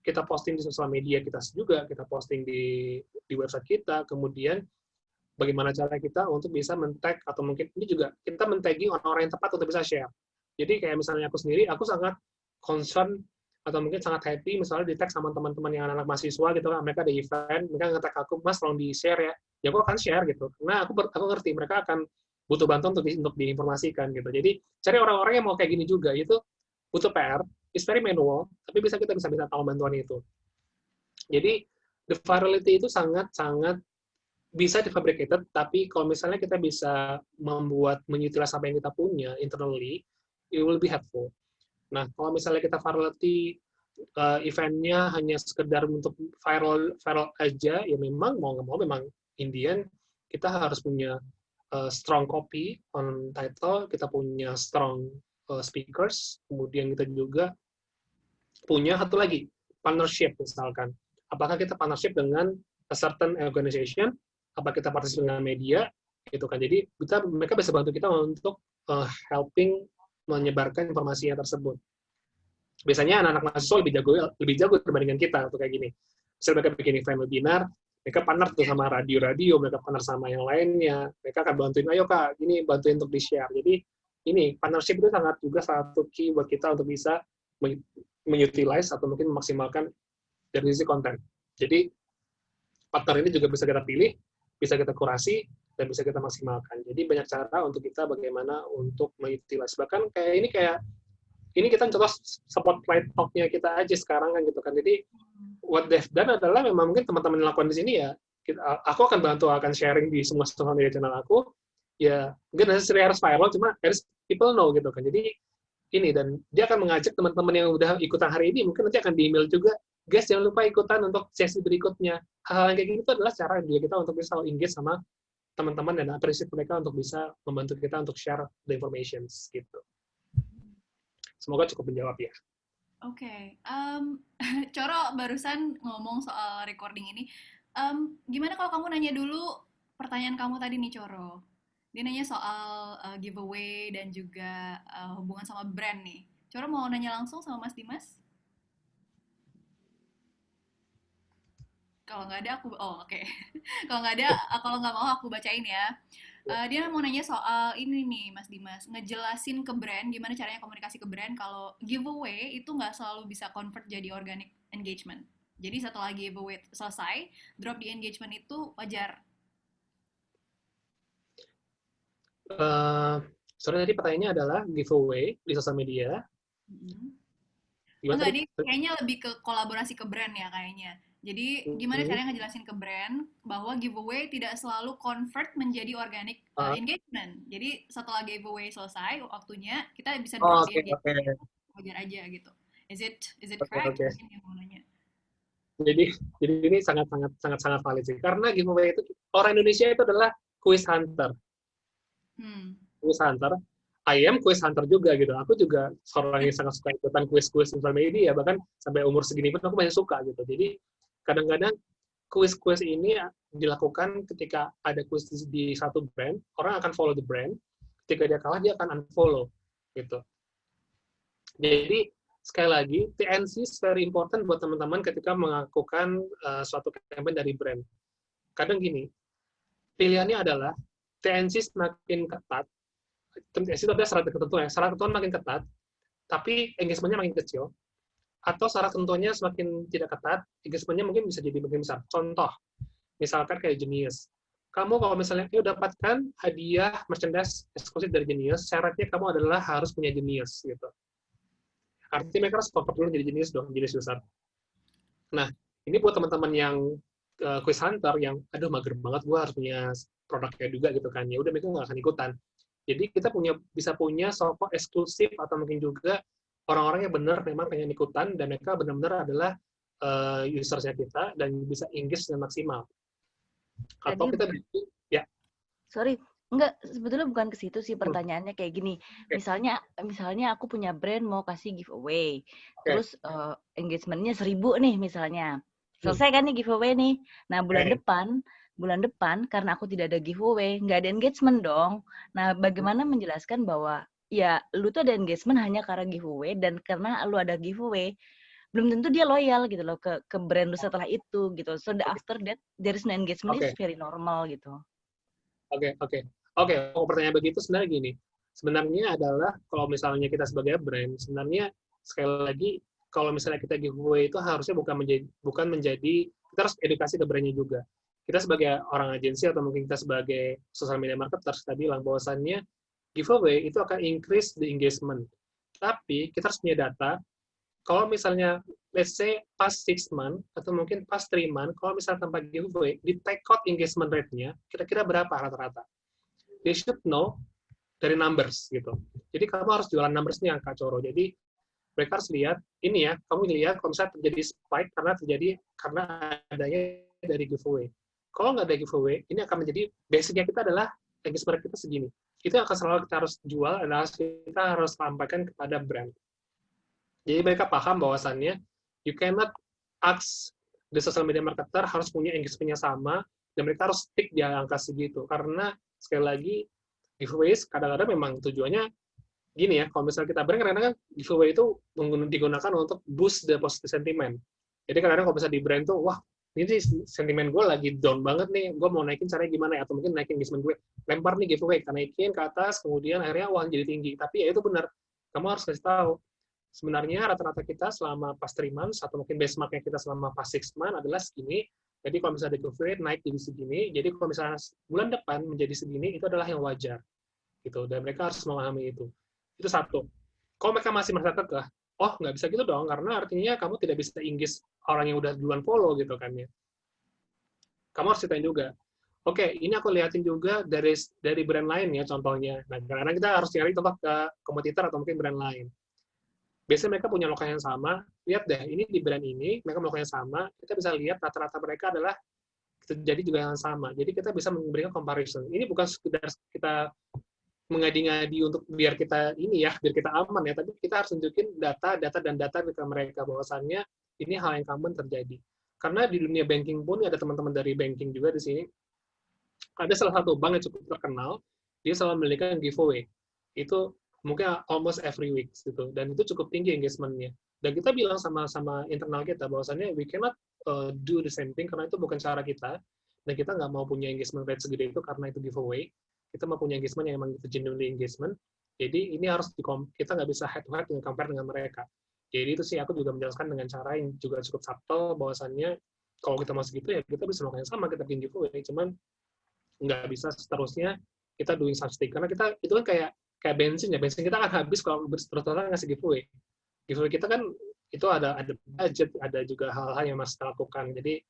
Kita posting di sosial media kita juga, kita posting di website kita, kemudian bagaimana cara kita untuk bisa men-tag, atau mungkin ini juga kita men-tagging orang-orang yang tepat untuk bisa share. Jadi kayak misalnya aku sendiri, aku sangat concern, atau mungkin sangat happy, misalnya di-tag sama teman-teman yang anak-anak mahasiswa gitu kan, mereka ada event, mereka nge-tag aku, mas tolong di-share ya, ya aku akan share gitu. Karena aku ngerti mereka akan butuh bantuan untuk diinformasikan gitu. Jadi cari orang-orang yang mau kayak gini juga, itu butuh PR, it's very manual, tapi kita bisa tahu bantuan itu. Jadi the virality itu sangat-sangat bisa difabricated, tapi kalau misalnya kita bisa menyutilas apa yang kita punya internally, it will be helpful. Nah, kalau misalnya kita virality eventnya hanya sekedar untuk viral aja, ya memang mau nggak mau memang Indian kita harus punya strong copy on title, kita punya strong speakers, kemudian kita juga punya satu lagi partnership misalkan. Apakah kita partnership dengan a certain organization, apa kita partnership dengan media, gitu kan. Jadi mereka bisa bantu kita untuk helping menyebarkan informasinya tersebut. Biasanya anak-anak mahasiswa lebih jago dibandingkan kita untuk kayak gini. Misalnya mereka bikin event webinar, mereka partner tuh sama radio, mereka partner sama yang lainnya, mereka akan bantuin, ayo Kak, gini bantuin untuk di-share. Jadi ini partnership itu sangat juga satu key buat kita untuk bisa mengutilize atau mungkin memaksimalkan dari sisi konten. Jadi partner ini juga bisa kita pilih, bisa kita kurasi, dan bisa kita maksimalkan. Jadi banyak cara untuk kita bagaimana untuk mengutilize. Bahkan kayak ini kita contoh spotlight talk-nya kita aja sekarang kan gitu kan. Jadi what they've done adalah memang mungkin teman-teman yang lakukan di sini ya, aku akan akan sharing di semua social media channel aku, ya mungkin necessarily harus viral, cuma harus people know gitu kan. Jadi ini, dan dia akan mengajak teman-teman yang udah ikutan hari ini, mungkin nanti akan di-email juga, guys jangan lupa ikutan untuk sesi berikutnya. Hal-hal yang kayak gitu adalah cara dia kita untuk bisa engage sama teman-teman dan appreciate mereka untuk bisa membantu kita untuk share the informations gitu. Semoga cukup menjawab ya. Oke. Coro barusan ngomong soal recording ini. Gimana kalau kamu nanya dulu pertanyaan kamu tadi nih, Coro? Dia nanya soal giveaway dan juga hubungan sama brand nih. Coro mau nanya langsung sama Mas Dimas? Kalau nggak ada aku, oke. Kalau nggak mau aku bacain ya. Dia mau nanya soal ini nih, Mas Dimas, ngejelasin ke brand gimana caranya komunikasi ke brand kalau giveaway itu nggak selalu bisa convert jadi organic engagement. Jadi setelah giveaway selesai, drop di engagement itu wajar. Sorry, tadi pertanyaannya adalah giveaway di sosial media. Enggak, ini kayaknya lebih ke kolaborasi ke brand ya kayaknya. Jadi gimana caranya ngejelasin ke brand bahwa giveaway tidak selalu convert menjadi organic engagement. Jadi setelah giveaway selesai waktunya, kita bisa drop di engagement. Wajar aja gitu. Is it correct? Okay. Mungkin yang mau nanya. Jadi ini sangat valid sih. Karena giveaway itu orang Indonesia itu adalah quiz hunter. Quiz hunter. I am quiz hunter juga gitu. Aku juga seorang yang sangat suka ikutan quiz-quiz social media, bahkan sampai umur segini pun aku masih suka gitu. Jadi kadang-kadang quiz-quiz ini dilakukan ketika ada quiz di satu brand, orang akan follow the brand. Ketika dia kalah, dia akan unfollow gitu. Jadi sekali lagi, TNC is very important buat teman-teman ketika melakukan suatu campaign dari brand. Kadang gini, pilihannya adalah TNC semakin ketat, TNC itu ada syarat tertentu ya, syarat tertentu makin ketat, tapi engagement-nya makin kecil, atau syarat tentunya semakin tidak ketat, engagement-nya mungkin bisa jadi makin besar. Contoh, misalkan kayak Genius. Kamu kalau misalnya dapatkan hadiah merchandise eksklusif dari Genius, syaratnya kamu adalah harus punya Genius gitu. Artinya mereka harus convert dulu jadi Genius dong, Genius user. Nah, ini buat teman-teman yang quiz hunter yang, aduh mager banget, gue harus punya produknya juga gitu kan. Ya udah mereka nggak akan ikutan. Jadi kita bisa punya software eksklusif atau mungkin juga orang-orang yang benar memang pengen ikutan dan mereka benar-benar adalah usersnya kita dan bisa engage dengan maksimal. Atau kita ya. Sorry, enggak, sebetulnya bukan ke situ sih pertanyaannya kayak gini. Misalnya aku punya brand mau kasih giveaway, terus engagement-nya 1.000 nih misalnya. Selesai kan nih giveaway nih. Nah bulan depan karena aku tidak ada giveaway, nggak ada engagement dong. Nah bagaimana menjelaskan bahwa ya lu tuh ada engagement hanya karena giveaway dan karena lu ada giveaway belum tentu dia loyal gitu loh ke brand lu setelah itu gitu. So after that there is no engagement is very normal gitu. Oke. Pertanyaan begitu sebenarnya gini. Sebenarnya adalah kalau misalnya kita sebagai brand, sebenarnya sekali lagi kalau misalnya kita giveaway itu harusnya bukan menjadi kita harus edukasi ke brandnya juga. kita sebagai orang agensi atau mungkin kita sebagai social media marketers, kita bilang bahwasannya giveaway itu akan increase the engagement. Tapi kita harus punya data, kalau misalnya, let's say, pas 6 month, atau mungkin pas 3 month, kalau misalnya tanpa giveaway, di take out engagement rate-nya, kira-kira berapa rata-rata? They should know dari numbers, gitu. Jadi kamu harus jualan numbers-nya, Kak Coro. Jadi mereka harus lihat, ini ya, kamu lihat kalau misalnya terjadi spike karena adanya dari giveaway. Kalau nggak ada giveaway, ini akan menjadi, basic-nya kita adalah engagement kita segini. Itu yang akan selalu kita harus jual, adalah kita harus sampaikan kepada brand. Jadi mereka paham bahwasannya, you cannot ask the social media marketer harus punya engagement-nya sama, dan mereka harus stick di angka segitu. Karena, sekali lagi, giveaways kadang-kadang memang tujuannya gini ya, kalau misalnya kita brand, kadang-kadang giveaway itu digunakan untuk boost the positive sentiment. Jadi kadang-kadang kalau misalnya di brand tuh, wah, ini sentimen gue lagi down banget nih, gue mau naikin caranya gimana ya, atau mungkin naikin engagement gue, lempar nih giveaway, kita naikin ke atas, kemudian akhirnya uang jadi tinggi. Tapi ya itu benar, kamu harus kasih tahu, sebenarnya rata-rata kita selama pas 3 months, atau mungkin benchmark-nya kita selama pas 6 months adalah segini, jadi kalau misalnya ada giveaway naik jadi segini, jadi kalau misalnya bulan depan menjadi segini, itu adalah yang wajar. Gitu. Dan mereka harus memahami itu. Itu satu. Kalau mereka masih merasa kekeh, oh nggak bisa gitu dong, karena artinya kamu tidak bisa engage orang yang udah duluan follow gitu kan ya. Kamu harus ceritain juga. Oke, ini aku liatin juga dari brand lain ya contohnya. Nah, karena kita harus cari contoh ke kompetitor atau mungkin brand lain. Biasanya mereka punya lokasi yang sama, lihat deh, ini di brand ini, mereka lokasi yang sama, kita bisa lihat rata-rata mereka adalah terjadi juga yang sama. Jadi kita bisa memberikan comparison. Ini bukan sekedar kita mengadi-ngadi untuk biar kita ini ya, biar kita aman ya, tapi kita harus tunjukin data ke mereka bahwasannya ini hal yang common terjadi. Karena di dunia banking pun ada teman-teman dari banking juga di sini. Ada salah satu bank yang cukup terkenal, dia selalu memberikan giveaway. Itu mungkin almost every week gitu, dan itu cukup tinggi engagement-nya. Dan kita bilang sama internal kita bahwasannya we cannot do the same thing karena itu bukan cara kita, dan kita nggak mau punya engagement rate segede itu karena itu giveaway. Kita mau punya engagement yang memang itu genuine engagement. Jadi ini harus kita nggak bisa head to head dengan compare dengan mereka. Jadi itu sih aku juga menjelaskan dengan cara yang juga cukup subtle bahwasannya kalau kita mau segitu ya kita bisa melakukan yang sama, kita bikin giveaway, cuman nggak bisa seterusnya kita doing substick karena kita itu kan kayak bensin ya, bensin kita kan habis kalau terus-terusan ngasih giveaway. Giveaway kita kan itu ada budget, ada juga hal-hal yang masih kita lakukan. Jadi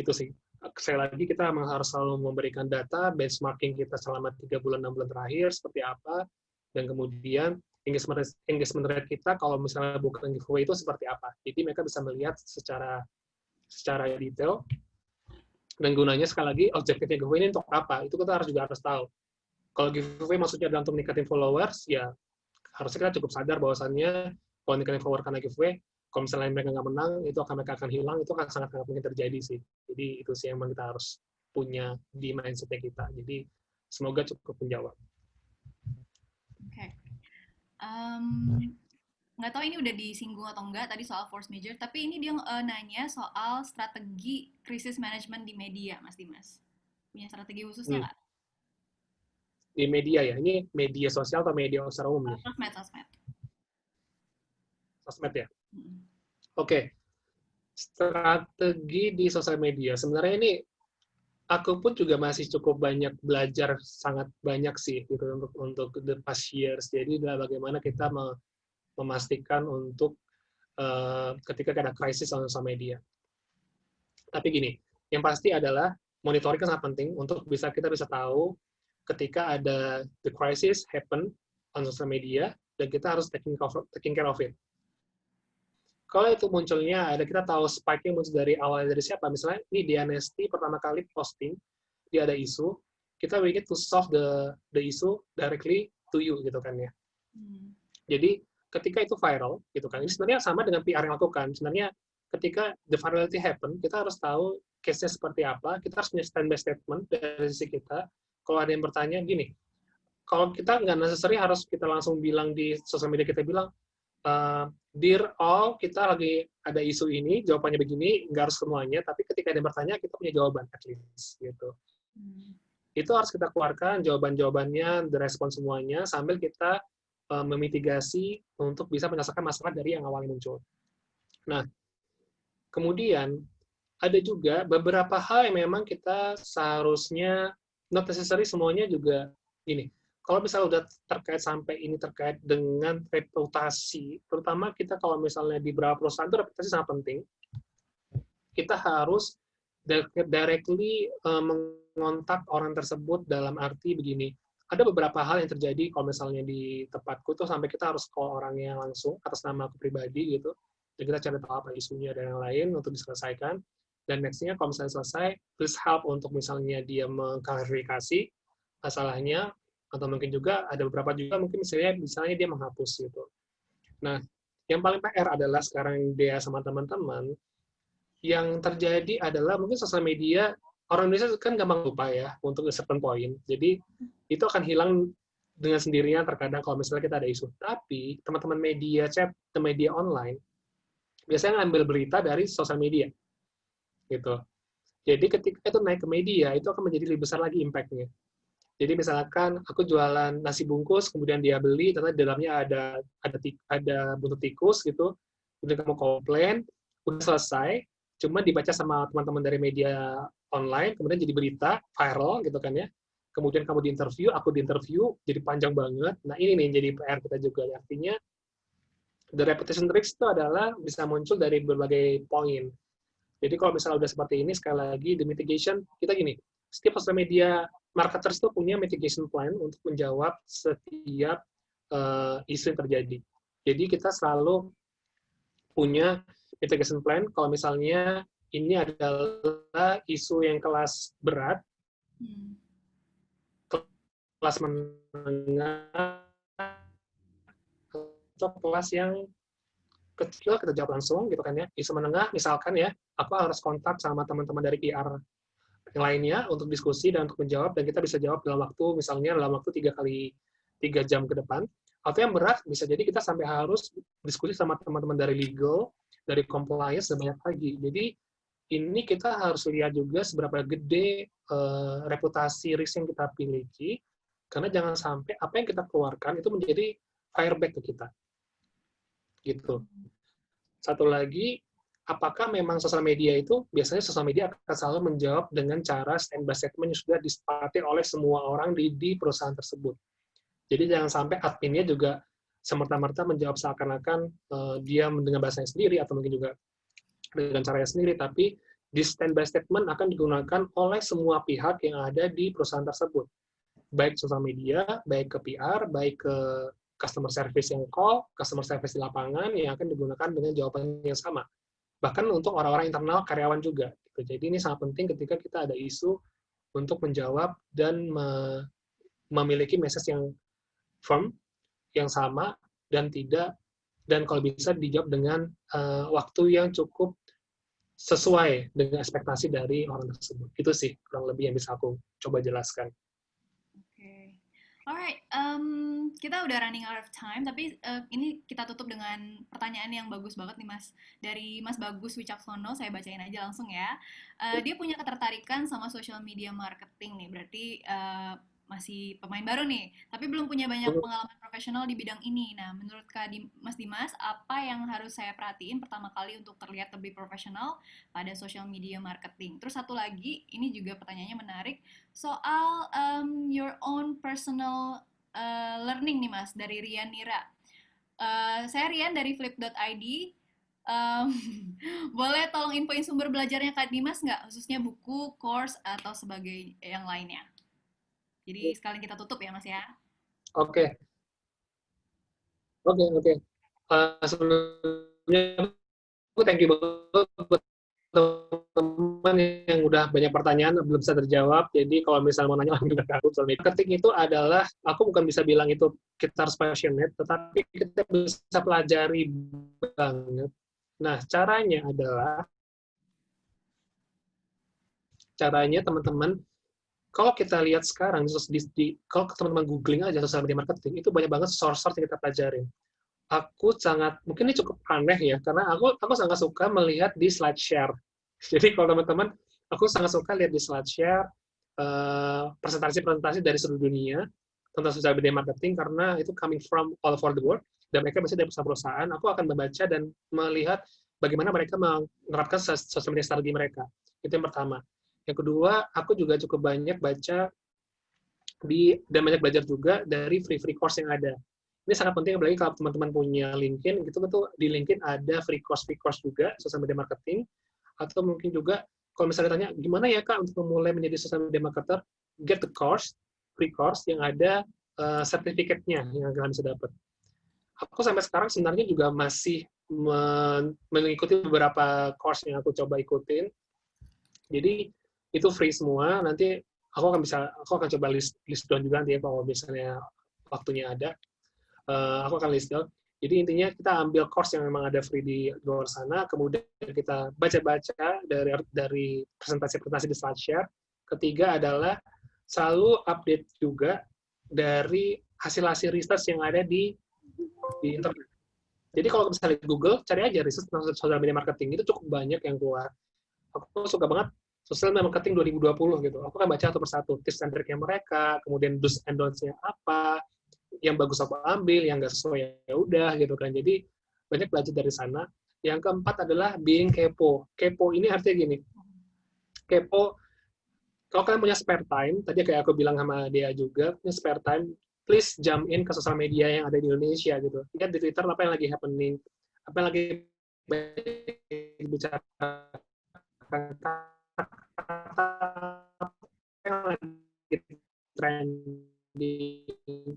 itu sih. Sekali lagi kita memang harus selalu memberikan data benchmarking kita selama 3 bulan 6 bulan terakhir seperti apa, dan kemudian engagement rate kita kalau misalnya bukan giveaway itu seperti apa. Jadi mereka bisa melihat secara detail, dan gunanya sekali lagi objektifnya giveaway ini untuk apa, itu kita juga harus tahu. Kalau giveaway maksudnya adalah untuk meningkatin followers, ya harusnya kita cukup sadar bahwasannya kalau meningkatin follower karena giveaway, kalau misalnya mereka nggak menang, mereka akan hilang, itu akan sangat-sangat mungkin terjadi sih. Jadi itu sih yang kita harus punya di mindset-nya kita. Jadi semoga cukup menjawab. Oke. Nggak tahu ini udah disinggung atau enggak tadi soal force major, tapi ini dia nanya soal strategi krisis manajemen di media, Mas Dimas. Punya strategi khususnya nggak? Di media ya? Ini media sosial atau media secara umum? Sosmed. Sosmed ya? Oke. Strategi di sosial media. Sebenarnya ini aku pun juga masih cukup banyak belajar, sangat banyak sih gitu untuk the past years. Jadi bagaimana kita memastikan untuk ketika ada krisis on social media. Tapi gini, yang pasti adalah monitoring sangat penting untuk kita bisa tahu ketika ada the crisis happen on social media, dan kita harus taking care of it. Kalau itu munculnya, kita tahu spike-nya muncul dari awalnya dari siapa. Misalnya, ini DNST pertama kali posting, dia ada isu, kita we need to solve the issue directly to you, gitu kan ya. Jadi, ketika itu viral, gitu kan, ini sebenarnya sama dengan PR yang lakukan. Sebenarnya, ketika the virality happen, kita harus tahu case-nya seperti apa, kita harus punya stand-by statement dari sisi kita. Kalau ada yang bertanya, gini, kalau kita nggak necessary harus kita langsung bilang di sosial media, kita bilang, dear all, kita lagi ada isu ini, jawabannya begini, nggak harus semuanya, tapi ketika ada yang bertanya, kita punya jawaban, at least, gitu. Itu harus kita keluarkan, jawaban-jawabannya, direspon semuanya, sambil kita memitigasi untuk bisa menyelesaikan masalah dari yang awalnya muncul. Nah, kemudian, ada juga beberapa hal yang memang kita seharusnya, not necessary semuanya juga gini. Kalau misalnya udah terkait dengan reputasi, terutama kita kalau misalnya di beberapa perusahaan itu reputasi sangat penting. Kita harus directly mengontak orang tersebut dalam arti begini. Ada beberapa hal yang terjadi kalau misalnya di tempatku tuh sampai kita harus call orangnya langsung atas nama aku pribadi gitu. Dan kita cari tahu apa isunya dan yang lain untuk diselesaikan. Dan next-nya kalau misalnya selesai, please help untuk misalnya dia mengklarifikasi masalahnya, atau mungkin juga ada beberapa juga mungkin misalnya dia menghapus gitu. Nah, yang paling PR adalah sekarang dia sama teman-teman, yang terjadi adalah mungkin sosial media, orang Indonesia kan gampang lupa ya untuk a certain point. Jadi itu akan hilang dengan sendirinya terkadang kalau misalnya kita ada isu. Tapi teman-teman media chat, media online, biasanya ngambil berita dari sosial media. Gitu. Jadi ketika itu naik ke media, itu akan menjadi lebih besar lagi impact-nya. Jadi misalkan aku jualan nasi bungkus, kemudian dia beli, ternyata di dalamnya ada buntut tikus gitu, kemudian kamu komplain, udah selesai, cuma dibaca sama teman-teman dari media online, kemudian jadi berita viral gitu kan ya. Kemudian kamu diinterview, aku diinterview, jadi panjang banget. Nah ini nih jadi PR kita juga. Artinya the reputation risk itu adalah bisa muncul dari berbagai poin. Jadi kalau misalnya udah seperti ini, sekali lagi, the mitigation, kita gini, setiap sosial media marketers itu punya mitigation plan untuk menjawab setiap isu yang terjadi. Jadi kita selalu punya mitigation plan, kalau misalnya ini adalah isu yang kelas berat, kelas menengah, atau kelas yang kecil, kita jawab langsung gitu kan ya. Isu menengah misalkan ya, aku harus kontak sama teman-teman dari PR yang lainnya untuk diskusi dan untuk menjawab, dan kita bisa jawab dalam waktu misalnya dalam waktu 3 jam ke depan. Atau yang berat bisa jadi kita sampai harus diskusi sama teman-teman dari legal, dari compliance, dan banyak lagi. Jadi ini kita harus lihat juga seberapa gede reputasi risk yang kita miliki, karena jangan sampai apa yang kita keluarkan itu menjadi fireback ke kita. Gitu. Satu lagi, apakah memang sosial media itu, biasanya sosial media akan selalu menjawab dengan cara stand-by statement yang sudah disepakati oleh semua orang di perusahaan tersebut. Jadi jangan sampai adminnya juga semerta-merta menjawab seakan-akan dia dengan bahasanya sendiri, atau mungkin juga dengan caranya sendiri, tapi di stand-by statement akan digunakan oleh semua pihak yang ada di perusahaan tersebut. Baik sosial media, baik ke PR, baik ke customer service yang call, customer service di lapangan yang akan digunakan dengan jawaban yang sama. Bahkan untuk orang-orang internal, karyawan juga. Jadi ini sangat penting ketika kita ada isu untuk menjawab dan memiliki message yang firm, yang sama, dan kalau bisa dijawab dengan waktu yang cukup sesuai dengan ekspektasi dari orang tersebut. Itu sih kurang lebih yang bisa aku coba jelaskan. Alright, kita udah running out of time, tapi ini kita tutup dengan pertanyaan yang bagus banget nih Mas. Dari Mas Bagus Wicaksono, saya bacain aja langsung ya. Dia punya ketertarikan sama social media marketing nih, berarti masih pemain baru nih, tapi belum punya banyak pengalaman profesional di bidang ini. Nah, menurut Mas Dimas, apa yang harus saya perhatiin pertama kali untuk terlihat lebih profesional pada social media marketing? Terus satu lagi, ini juga pertanyaannya menarik, soal your own personal learning nih Mas, dari Rian Nira. Saya Rian dari flip.id. Boleh tolong infoin sumber belajarnya Kak Dimas nggak? Khususnya buku, course, atau sebagai yang lainnya. Jadi sekalian kita tutup ya Mas ya. Oke. Sebelumnya, thank you banget buat teman-teman yang udah banyak pertanyaan belum bisa terjawab. Jadi kalau misalnya mau nanya langsung ke aku. Marketing itu adalah, aku bukan bisa bilang itu kita harus passionate, tetapi kita bisa pelajari banget. Nah, caranya teman-teman, kalau kita lihat sekarang, kalau teman-teman googling aja social media marketing, itu banyak banget source-source yang kita pelajarin. Mungkin ini cukup aneh ya, karena aku sangat suka melihat di slide share. Jadi kalau teman-teman, aku sangat suka lihat di slide share, presentasi-presentasi dari seluruh dunia, tentang social media marketing, karena itu coming from all over the world, dan mereka biasanya dari perusahaan-perusahaan. Aku akan membaca dan melihat bagaimana mereka menerapkan sosial media strategi mereka. Itu yang pertama. Yang kedua, aku juga cukup banyak baca dan banyak belajar juga dari free course yang ada. Ini sangat penting, apalagi kalau teman-teman punya LinkedIn, gitu betul, di LinkedIn ada free course juga, sosial media marketing, atau mungkin juga, kalau misalnya tanya, gimana ya Kak untuk memulai menjadi social media marketer, get the course, free course, yang ada sertifikatnya yang kalian bisa dapat. Aku sampai sekarang sebenarnya juga masih mengikuti beberapa course yang aku coba ikutin. Jadi itu free semua. Nanti aku akan coba list down juga nanti ya kalau misalnya waktunya ada. Aku akan list down. Jadi intinya kita ambil course yang memang ada free di luar sana, kemudian kita baca-baca dari presentasi-presentasi di SlideShare. Ketiga adalah selalu update juga dari hasil-hasil research yang ada di internet. Jadi kalau misalnya di Google, cari aja research tentang social media marketing, itu cukup banyak yang keluar. Aku suka banget social media marketing 2020 gitu. Aku kan baca satu persatu, tips and triknya mereka, kemudian do's and don'ts-nya apa, yang bagus aku ambil, yang nggak sesuai ya udah gitu kan. Jadi banyak belajar dari sana. Yang keempat adalah being kepo. Kepo ini artinya gini. Kepo, kalau kalian punya spare time, tadi kayak aku bilang sama dia juga, punya spare time, please jump in ke sosial media yang ada di Indonesia gitu. Lihat di Twitter apa yang lagi happening, apa yang lagi dibicarakan, apa yang lagi trending.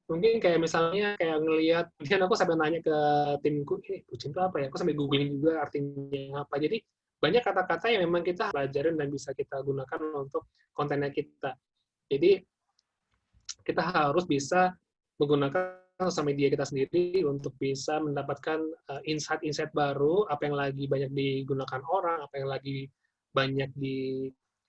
Mungkin kayak misalnya kayak ngelihat, kemudian aku sampai nanya ke timku, bucin itu apa ya? Aku sampai googling juga artinya apa. Jadi banyak kata-kata yang memang kita pelajarin dan bisa kita gunakan untuk kontennya kita. Jadi kita harus bisa menggunakan sosial media kita sendiri untuk bisa mendapatkan insight-insight baru, apa yang lagi banyak digunakan orang, apa yang lagi banyak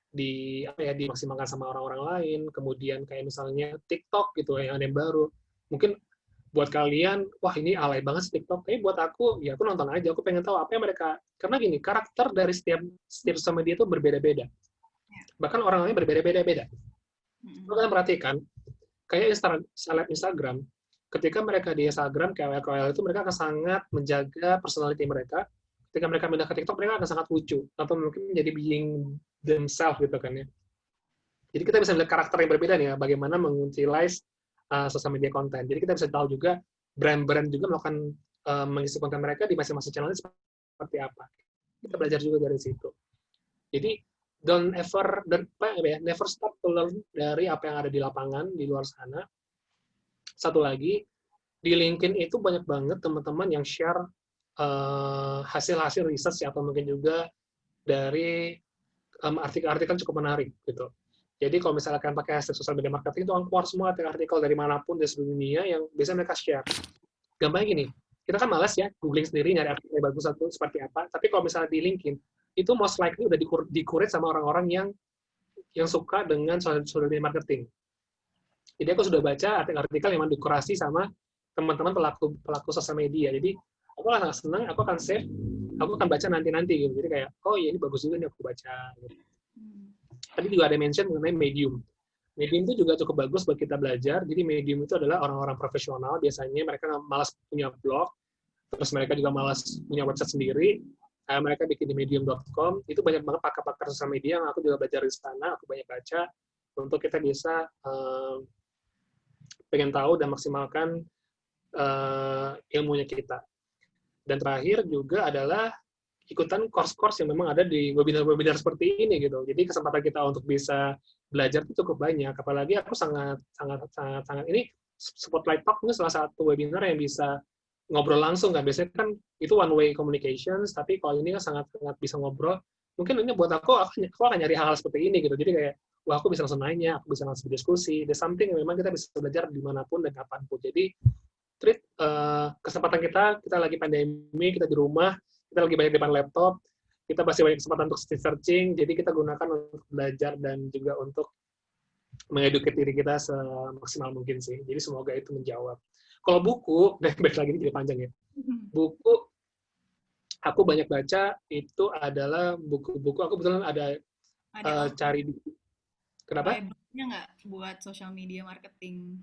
dimaksimalkan sama orang-orang lain. Kemudian kayak misalnya TikTok gitu yang ada yang baru. Mungkin buat kalian, wah ini alay banget sih TikTok. Tapi buat aku, ya aku nonton aja. Aku pengen tahu apa yang mereka, karena gini, karakter dari setiap sosial media itu berbeda-beda. Bahkan orang lain berbeda-beda. Kalian perhatikan, kayak Instagram, ketika mereka di Instagram, KOL itu mereka akan sangat menjaga personality mereka. Ketika mereka pindah ke TikTok, mereka akan sangat lucu. Atau mungkin menjadi being themselves gitu kan ya. Jadi kita bisa melihat karakter yang berbeda nih ya, bagaimana mengutilize sosial media konten. Jadi kita bisa tahu juga brand-brand juga melakukan mengisi konten mereka di masing-masing channel seperti apa. Kita belajar juga dari situ. Jadi never stop to learn dari apa yang ada di lapangan, di luar sana. Satu lagi, di LinkedIn itu banyak banget teman-teman yang share hasil-hasil research atau mungkin juga dari artikel-artikel cukup menarik gitu. Jadi kalau misalnya kalian pakai hashtag social media marketing itu keluar semua artikel dari manapun di seluruh dunia yang bisa mereka share. Gampangnya gini, kita kan malas ya googling sendiri nyari artikel yang bagus atau seperti apa. Tapi kalau misalnya di LinkedIn itu most likely udah di-curate sama orang-orang yang suka dengan social media marketing. Jadi aku sudah baca artikel yang dikurasi sama teman-teman pelaku sosial media. Jadi aku akan senang, aku akan save, aku akan baca nanti gitu. Jadi kayak, oh iya ini bagus juga nih aku baca. Gitu. Tadi juga ada mention mengenai Medium. Medium itu juga cukup bagus buat kita belajar. Jadi Medium itu adalah orang-orang profesional. Biasanya mereka malas punya blog, terus mereka juga malas punya website sendiri. Mereka bikin di medium.com. Itu banyak banget pakar-pakar sosial media yang aku juga belajar di sana. Aku banyak baca untuk kita bisa pengen tahu dan maksimalkan ilmunya kita. Dan terakhir juga adalah ikutan course-course yang memang ada di webinar-webinar seperti ini gitu. Jadi kesempatan kita untuk bisa belajar itu cukup banyak. Apalagi aku sangat ini Spotlight Talk ini salah satu webinar yang bisa ngobrol langsung kan. Biasanya kan itu one way communications, tapi kalau ini kan sangat bisa ngobrol. Mungkin ini buat aku akan nyari hal-hal seperti ini gitu. Jadi kayak wah aku bisa langsung nanya, aku bisa langsung berdiskusi. There's something yang memang kita bisa belajar dimanapun dan kapanpun. Jadi treat kesempatan kita lagi pandemi, kita di rumah, kita lagi banyak depan laptop, kita masih banyak kesempatan untuk searching, jadi kita gunakan untuk belajar dan juga untuk mengedukasi diri kita semaksimal mungkin sih. Jadi semoga itu menjawab. Kalau buku, balik lagi ini jadi panjang ya. Buku, aku banyak baca, itu adalah buku-buku, aku kebetulan ada cari di... Kenapa? Bible-nya nggak buat social media marketing?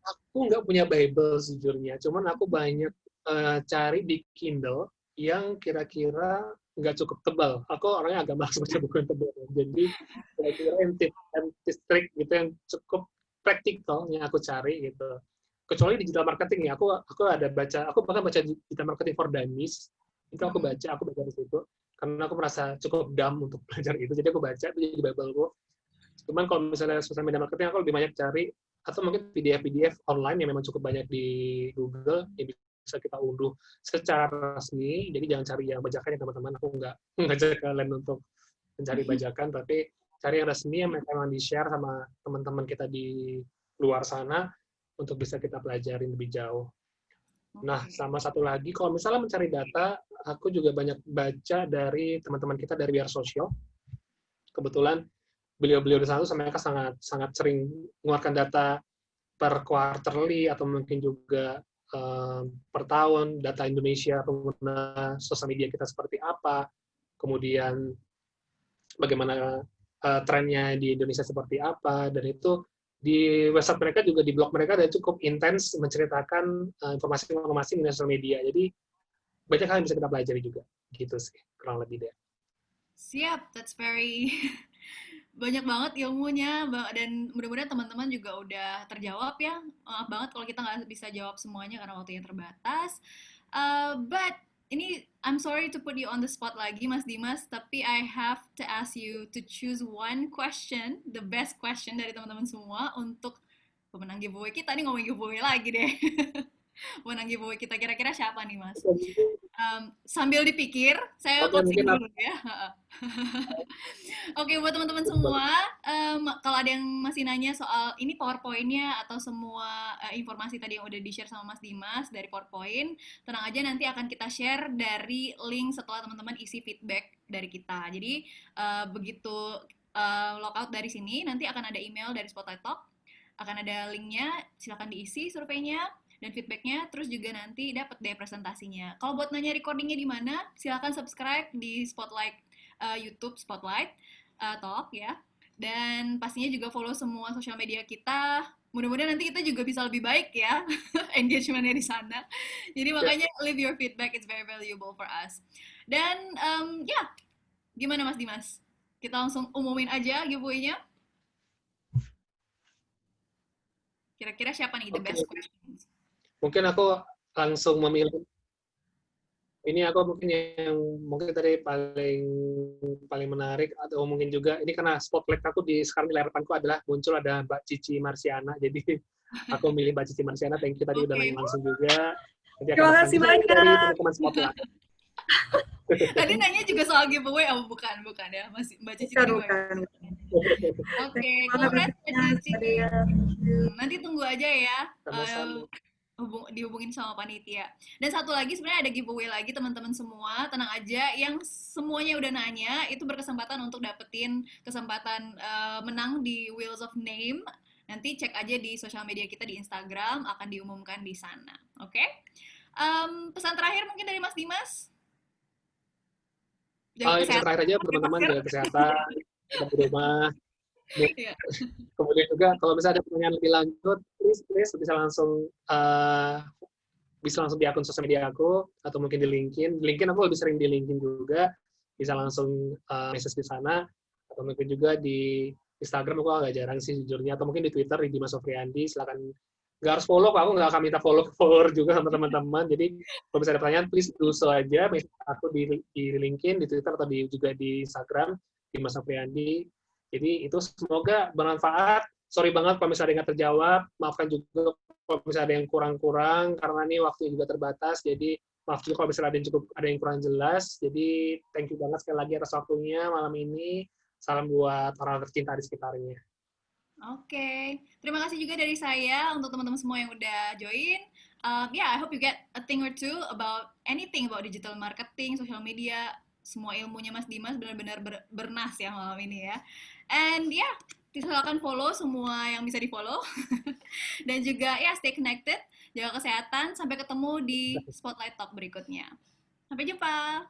Aku nggak punya Bible sejujurnya, cuman aku banyak cari di Kindle. yang kira-kira nggak cukup tebal. Aku orangnya agak malas baca buku yang tebal. Jadi kira-kira yang tips and trik gitu yang cukup praktikal yang aku cari gitu. Kecuali digital marketing ya, aku bahkan baca digital marketing for dummies. Itu aku baca di situ karena aku merasa cukup dumb untuk belajar itu. Jadi aku baca itu jadi Bible-ku. Cuman kalau misalnya sosial media marketing aku lebih banyak cari atau mungkin PDF online yang memang cukup banyak di Google yang bisa kita unduh secara resmi. Jadi jangan cari yang bajakan ya teman-teman. Aku nggak ngajak kalian untuk mencari bajakan, tapi cari yang resmi yang memang di-share sama teman-teman kita di luar sana untuk bisa kita pelajarin lebih jauh. Nah, sama satu lagi, kalau misalnya mencari data, aku juga banyak baca dari teman-teman kita dari We Are Social. Kebetulan beliau-beliau di sana mereka sangat sering mengeluarkan data per quarterly atau mungkin juga per tahun, data Indonesia pengguna sosial media kita seperti apa, kemudian bagaimana trennya di Indonesia seperti apa, dan itu di website mereka juga di blog mereka ada cukup intens menceritakan informasi-informasi di sosial media. Jadi banyak hal yang bisa kita pelajari juga, gitu sih kurang lebih deh. Siap, that's very banyak banget ilmunya, dan mudah-mudahan teman-teman juga udah terjawab ya. Maaf banget kalau kita nggak bisa jawab semuanya karena waktunya terbatas. But ini I'm sorry to put you on the spot lagi, Mas Dimas, tapi I have to ask you to choose one question, the best question dari teman-teman semua untuk pemenang giveaway kita. Nih ngomongin giveaway lagi deh. Pemenang giveaway kita kira-kira siapa nih, Mas? Sambil dipikir, saya coaching dulu ya. Oke, buat teman-teman semua, kalau ada yang masih nanya soal ini PowerPoint-nya atau semua informasi tadi yang udah di-share sama Mas Dimas dari PowerPoint, tenang aja nanti akan kita share dari link setelah teman-teman isi feedback dari kita. Jadi, begitu logout dari sini, nanti akan ada email dari Spotlight Talk, akan ada linknya, silakan diisi surveinya dan feedbacknya, terus juga nanti dapat deh presentasinya. Kalau buat nanya recordingnya di mana, silakan subscribe di Spotlight YouTube Spotlight Talk ya. Dan pastinya juga follow semua sosial media kita. Mudah-mudahan nanti kita juga bisa lebih baik ya engagementnya di sana. Jadi makanya leave your feedback, it's very valuable for us. Dan ya, gimana Mas Dimas? Kita langsung umumin aja giveaway-nya. Kira-kira siapa nih the best questions? Mungkin aku langsung memilih. Ini aku mungkin tadi paling menarik, atau mungkin juga ini karena spotlight aku sekarang di layar depanku muncul ada Mbak Cici Marsiana. Jadi aku milih Mbak Cici Marsiana. Thank you tadi udah nanya langsung juga. Terima kasih banyak dari teman-teman Spotlight. Tadi nanya juga soal giveaway, bukan ya, Mas Mbak Cici. Bukan. Oke, congrats Mbak Cici. Nanti tunggu aja ya. Dihubungin sama panitia. Dan satu lagi sebenarnya ada giveaway lagi teman-teman semua, tenang aja, yang semuanya udah nanya itu berkesempatan untuk dapetin kesempatan menang di Wheels of Name. Nanti cek aja di sosial media kita di Instagram, akan diumumkan di sana. Oke? Pesan terakhir mungkin dari Mas Dimas? Yang terakhir aja teman-teman, jaga kesehatan, tetap di rumah. Kemudian juga kalau misalnya ada pertanyaan lebih lanjut, please bisa langsung di akun sosial media aku atau mungkin di LinkedIn. LinkedIn aku lebih sering di LinkedIn juga, bisa langsung message di sana, atau mungkin juga di Instagram aku agak jarang sih jujurnya, atau mungkin di Twitter di Dimas Sofriandi. Silakan, nggak harus follow, aku nggak akan minta follower juga sama teman-teman. Jadi kalau misalnya ada pertanyaan, please do so aja. Aku di LinkedIn, di Twitter, atau juga di Instagram Dimas Sofriandi. Jadi itu semoga bermanfaat. Sorry banget kalau misalnya nggak terjawab. Maafkan juga kalau misalnya ada yang kurang-kurang, karena ini waktunya juga terbatas. Jadi maaf juga kalau misalnya ada yang kurang jelas. Jadi thank you banget sekali lagi atas waktunya malam ini. Salam buat orang tercinta di sekitarnya. Oke. Terima kasih juga dari saya untuk teman-teman semua yang udah join. I hope you get a thing or two about anything about digital marketing, social media. Semua ilmunya Mas Dimas benar-benar bernas ya malam ini ya. And silakan follow semua yang bisa di-follow. Dan juga stay connected, jaga kesehatan, sampai ketemu di Spotlight Talk berikutnya. Sampai jumpa.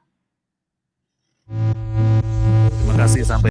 Terima kasih, sampai